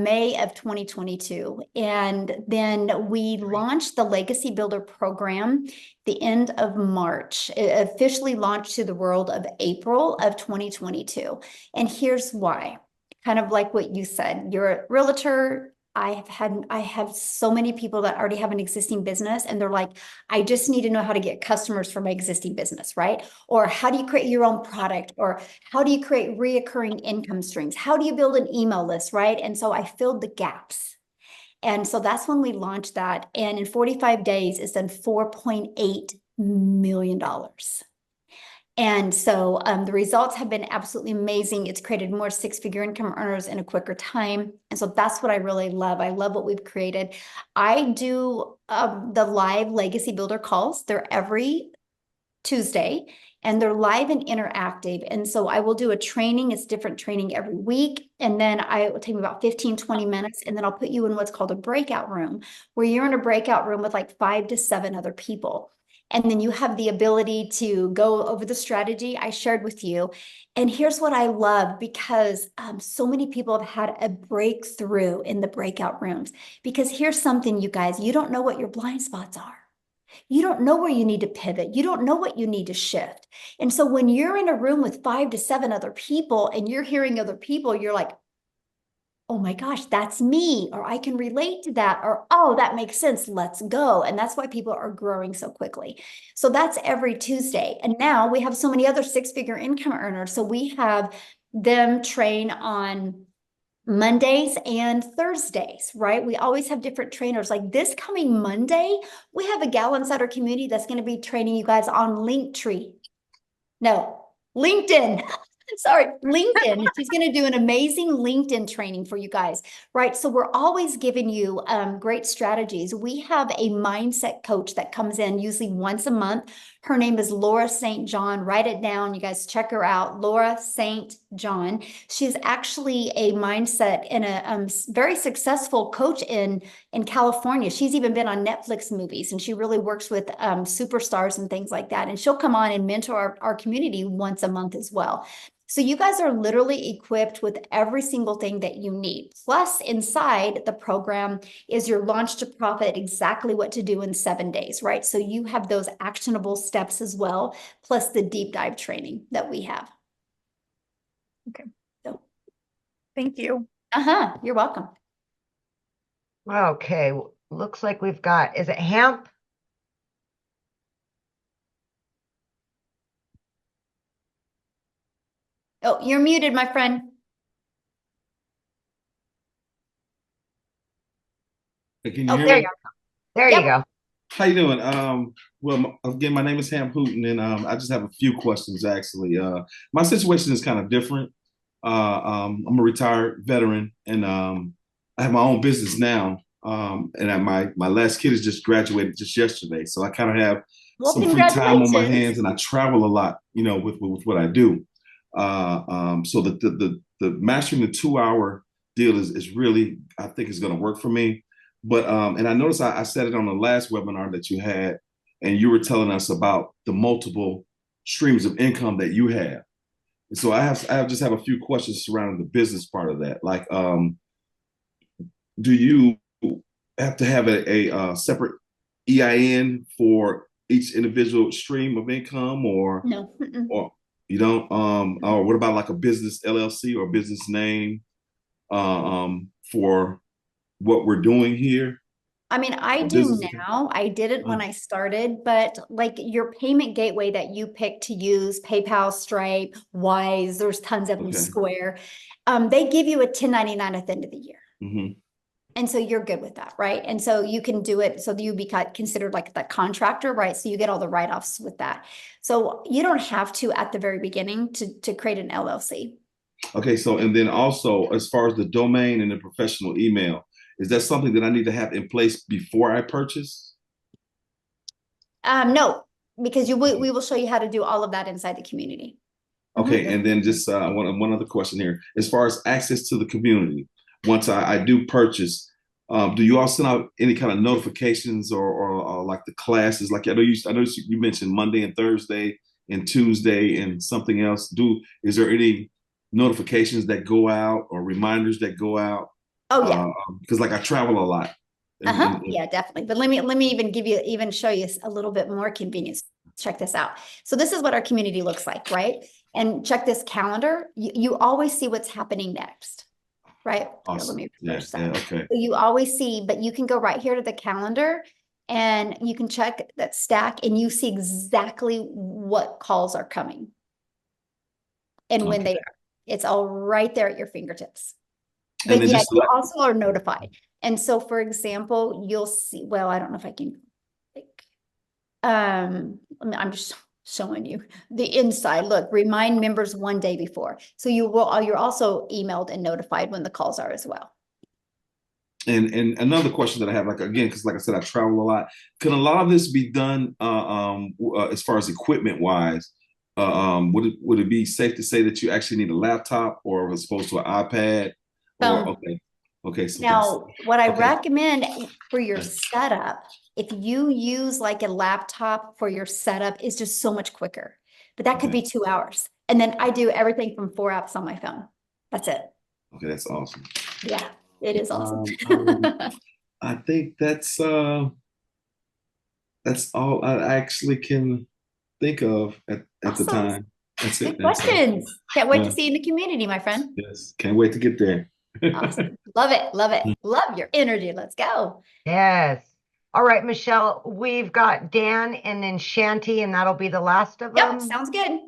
May of 2022. And then we launched the Legacy Builder program the end of March. It officially launched to the world of April of 2022. And here's why. Kind of like what you said, you're a realtor. I have so many people that already have an existing business, and they're like, I just need to know how to get customers for my existing business, right? Or how do you create your own product? Or how do you create reoccurring income streams? How do you build an email list, right? And so I filled the gaps. And so that's when we launched that. And in 45 days, it's done $4.8 million. And so the results have been absolutely amazing. It's created more 6-figure income earners in a quicker time. And so that's what I really love. I love what we've created. I do the live Legacy Builder calls. They're every Tuesday, and they're live and interactive. And so I will do a training. It's different training every week. And then it will take me about 15, 20 minutes. And then I'll put you in what's called a breakout room, where you're in a breakout room with like 5 to 7 other people. And then you have the ability to go over the strategy I shared with you. And here's what I love, because so many people have had a breakthrough in the breakout rooms. Because here's something, you guys, you don't know what your blind spots are. You don't know where you need to pivot. You don't know what you need to shift. And so when you're in a room with 5 to 7 other people and you're hearing other people, you're like, oh my gosh, that's me, or I can relate to that, or, oh, that makes sense, let's go. And that's why people are growing so quickly. So that's every Tuesday. And now we have so many other 6-figure income earners. So we have them train on Mondays and Thursdays, right? We always have different trainers. Like this coming Monday, we have a gal inside our community that's going to be training you guys on Linktree. No, LinkedIn. Sorry, LinkedIn. She's going to do an amazing LinkedIn training for you guys, right? So we're always giving you great strategies. We have a mindset coach that comes in usually once a month. Her name is Laura St. John. Write it down. You guys check her out. Laura St. John. She's actually a mindset and a very successful coach in California. She's even been on Netflix movies, and she really works with superstars and things like that. And she'll come on and mentor our community once a month as well. So you guys are literally equipped with every single thing that you need. Plus, inside the program is your launch to profit, exactly what to do in 7 days, right? So you have those actionable steps as well, plus the deep dive training that we have. Okay. So, thank you. You're welcome. Okay, looks like we've got, is it Hemp? Oh, you're muted, my friend. Hey, can you hear there me? you go. There you go. How you doing? Well, again, my name is Ham Hooten, and I just have a few questions actually. My situation is kind of different. I'm a retired veteran, and I have my own business now. And my last kid has just graduated just yesterday, so I kind of have some free time on my hands, and I travel a lot, you know, with what I do. So the mastering the 2 hour deal is really, I think, is going to work for me. But and I noticed I said it on the last webinar that you had, and you were telling us about the multiple streams of income that you have. And so I just have a few questions surrounding the business part of that. Like, do you have to have a separate EIN for each individual stream of income, or no, or you don't? Or what about like a business LLC or business name for what we're doing here? I mean, I do now. I didn't when I started, but like your payment gateway that you pick to use, PayPal, Stripe, Wise, there's tons of them, Square. They give you a 1099 at the end of the year. Mm-hmm. And so you're good with that, right? And so you can do it. So you be considered like the contractor, right? So you get all the write-offs with that. So you don't have to at the very beginning to create an LLC. Okay. So, and then also as far as the domain and the professional email, is that something that I need to have in place before I purchase? No, because we will show you how to do all of that inside the community. Okay. And then just one other question here. As far as access to the community, once I do purchase, do you all send out any kind of notifications or like the classes? Like I know you mentioned Monday and Thursday and Tuesday and something else. Is there any notifications that go out or reminders that go out? Oh yeah. Because like I travel a lot. Yeah, definitely. But let me even show you a little bit more convenience. Check this out. So this is what our community looks like, right? And check this calendar. You always see what's happening next, right? Awesome. Here, let me refresh that. Okay. So you always see, but you can go right here to the calendar and you can check that stack and you see exactly what calls are coming and when they are. It's all right there at your fingertips. But yeah, you also are notified. And so, for example, you'll see, well, I don't know if I can, like, I'm just showing you the inside. Look, remind members 1 day before. So you're also emailed and notified when the calls are as well. And another question that I have, like, again, because like I said, I travel a lot. Can a lot of this be done as far as equipment wise? Would it be safe to say that you actually need a laptop or as opposed to an iPad? Okay. So now, what I recommend for your setup, if you use like a laptop for your setup, is just so much quicker. But that could be 2 hours. And then I do everything from 4 apps on my phone. That's it. Okay, that's awesome. Yeah, it is awesome. I think that's all I actually can think of at the time. That's it. Good questions. Can't wait to see you in the community, my friend. Yes, can't wait to get there. Awesome. Love it. Love it. Love your energy. Let's go. Yes. All right, Michelle, we've got Dan and then Shanti, and that'll be the last of them. Yep, sounds good.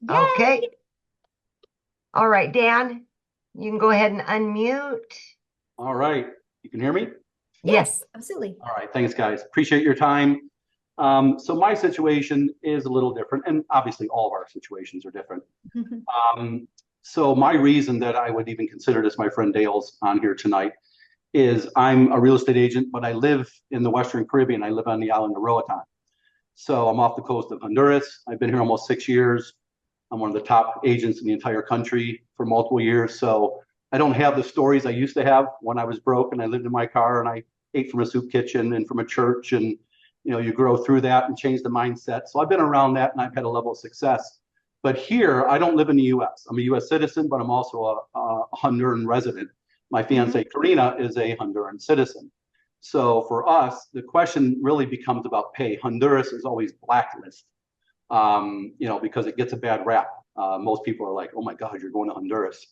Okay. All right, Dan. You can go ahead and unmute. All right. You can hear me? Yes, absolutely. All right. Thanks, guys. Appreciate your time. So my situation is a little different, and obviously all of our situations are different. So my reason that I would even consider this, my friend Dale's on here tonight, is I'm a real estate agent, but I live in the Western Caribbean. I live on the island of Roatan. So I'm off the coast of Honduras. I've been here almost 6 years. I'm one of the top agents in the entire country for multiple years. So I don't have the stories I used to have when I was broke and I lived in my car and I ate from a soup kitchen and from a church, and you grow through that and change the mindset. So I've been around that and I've had a level of success. But here, I don't live in the U.S. I'm a U.S. citizen, but I'm also a Honduran resident. My fiance Karina is a Honduran citizen. So for us, the question really becomes about pay. Honduras is always blacklisted, because it gets a bad rap. Most people are like, "Oh my God, you're going to Honduras."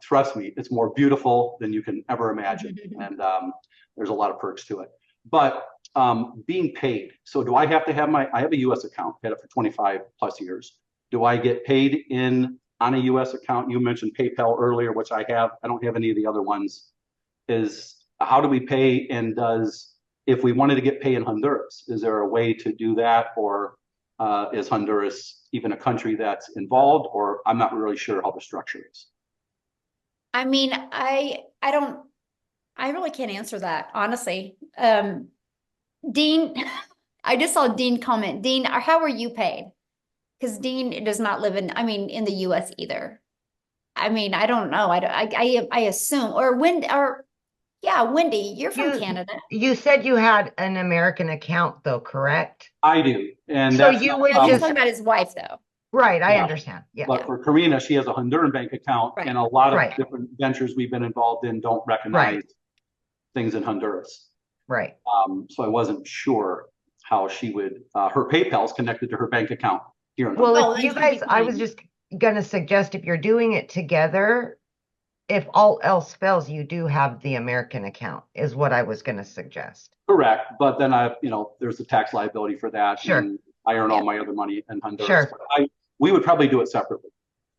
Trust me, it's more beautiful than you can ever imagine, and there's a lot of perks to it. But being paid. So do I have to have I have a U.S. account, had it for 25 plus years. Do I get paid on a U.S. account? You mentioned PayPal earlier, which I have. I don't have any of the other ones. How do we pay? And if we wanted to get paid in Honduras, is there a way to do that? Or is Honduras even a country that's involved? Or I'm not really sure how the structure is. I mean, I really can't answer that, honestly. Dean, I just saw Dean comment. Dean, how are you paid? Because Dean does not live in the U.S. either. I mean, I don't know. I assume, Wendy, you're from Canada. You said you had an American account though, correct? I do. And so that's you would he's talking about his wife though. Right, I understand. Yeah. But for Karina, she has a Honduran bank account, and a lot of different ventures we've been involved in don't recognize things in Honduras. Right. So I wasn't sure how she would, her PayPal is connected to her bank account here in Honduras. Honduras. If you guys, I was just going to suggest if you're doing it together, if all else fails, you do have the American account is what I was going to suggest. Correct. But then there's the tax liability for that. Sure. And I earn all my other money in Honduras. Sure. But we would probably do it separately.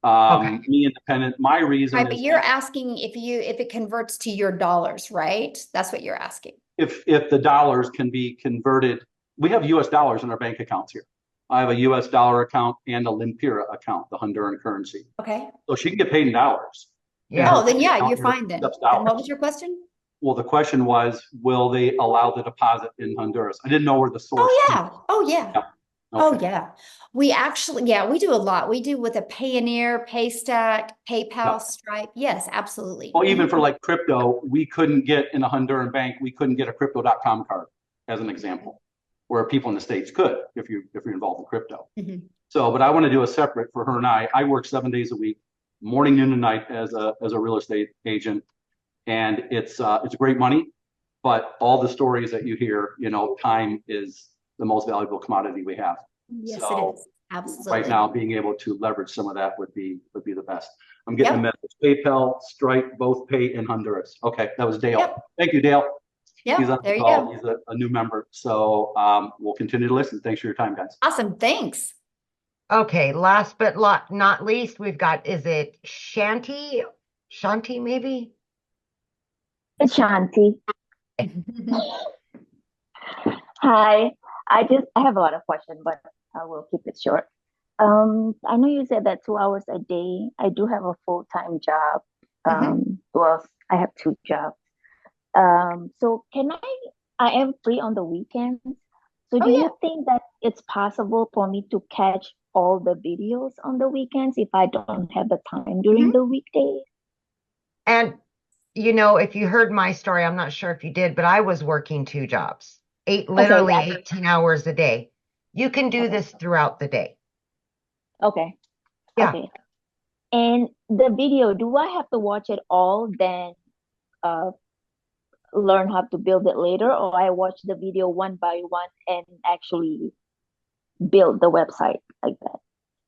Me independent. My reason is but you're asking if it converts to your dollars, right? That's what you're asking. If the dollars can be converted, we have US dollars in our bank accounts here. I have a US dollar account and a Lempira account, the Honduran currency. Okay. So she can get paid in dollars. Yeah. Oh, then you're fine then. And what was your question? Well, the question was, will they allow the deposit in Honduras? I didn't know where the source. Oh yeah. Oh yeah. Yeah. Okay. Oh yeah. We actually, we do a lot. We do with a Payoneer, Paystack, PayPal, Stripe. Yes, absolutely. Well, even for like crypto, we couldn't get in a Honduran bank. We couldn't get a crypto.com card, as an example, where people in the States could if you're involved in crypto. So, but I want to do a separate for her and I. I work 7 days a week, morning, noon, and night as a real estate agent, and it's great money. But all the stories that you hear, time is the most valuable commodity we have. Yes, so it is. Absolutely. Right now, being able to leverage some of that would be the best. I'm getting a message. PayPal, Stripe, both pay in Honduras. Okay, that was Dale. Thank you, Dale. Yeah, he's on there the you call. go. He's a new member. So we'll continue to listen. Thanks for your time, guys. Awesome. Thanks. Okay, last but not least, we've got, is it Shanti? Shanti, maybe? It's Shanti. Hi. I have a lot of questions, but I will keep it short. I know you said that 2 hours a day. I do have a full-time job. Well, I have 2 jobs. So I am free on the weekends. So do you think that it's possible for me to catch all the videos on the weekends if I don't have the time during the weekdays? And, if you heard my story, I'm not sure if you did, but I was working 2 jobs, literally 18 hours a day. You can do this throughout the day. Okay. Yeah. Okay. And the video, do I have to watch it all, then learn how to build it later, or I watch the video one by one and actually build the website like that?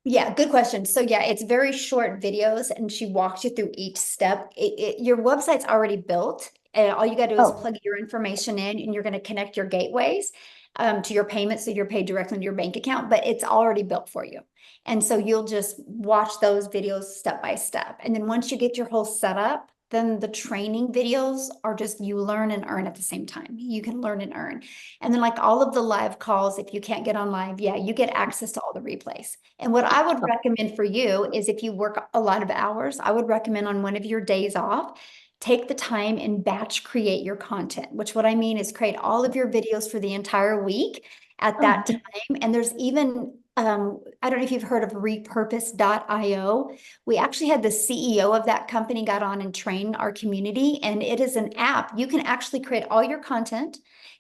Yeah, good question. So it's very short videos and she walks you through each step. Your website's already built and all you got to do is plug your information in and you're going to connect your gateways. to your payment. So you're paid directly into your bank account, but it's already built for you. And so you'll just watch those videos step by step. And then once you get your whole setup, then the training videos are just you learn and earn at the same time. You can learn and earn. And then like all of the live calls, if you can't get on live, yeah, you get access to all the replays. And what I would recommend for you is if you work a lot of hours, I would recommend on one of your days off, take the time and batch create your content, which what I mean is create all of your videos for the entire week at that time. And there's even, I don't know if you've heard of repurpose.io. We actually had the CEO of that company got on and trained our community, and it is an app. You can actually create all your content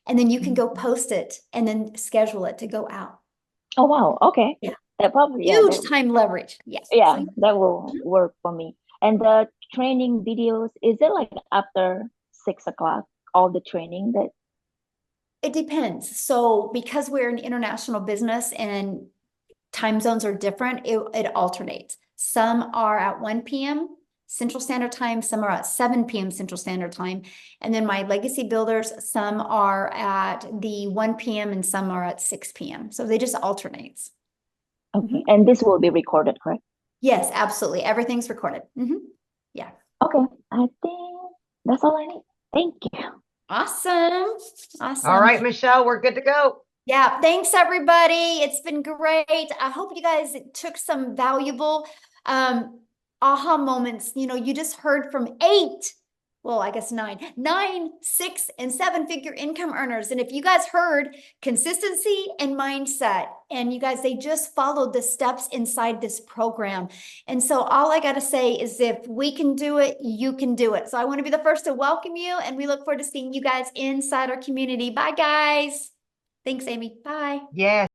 and then you can go post it and then schedule it to go out. Oh, wow. Okay. Yeah. That probably, yeah, Huge time leverage. Yes. yeah, So, that will work for me. And the training videos, is it like after 6 o'clock, all the training that? it depends. So because we're an international business and time zones are different, it alternates. Some are at 1 p.m. Central Standard Time, some are at 7 p.m. Central Standard Time. And then my legacy builders, some are at the 1 p.m. and some are at 6 p.m. So they just alternates. Okay. And this will be recorded, correct? Yes, absolutely. Everything's recorded. Yeah. Okay. I think that's all I need. Thank you. Awesome. Awesome. All right, Michelle, we're good to go. Yeah, thanks everybody. It's been great. I hope you guys took some valuable aha moments. You know, you just heard from 8, well, I guess 9, 6, and 7-figure income earners. And if you guys heard consistency and mindset, and you guys, they just followed the steps inside this program. And so all I got to say is if we can do it, you can do it. So I want to be the first to welcome you, and we look forward to seeing you guys inside our community. Bye, guys. Thanks, Amy. Bye. Yes.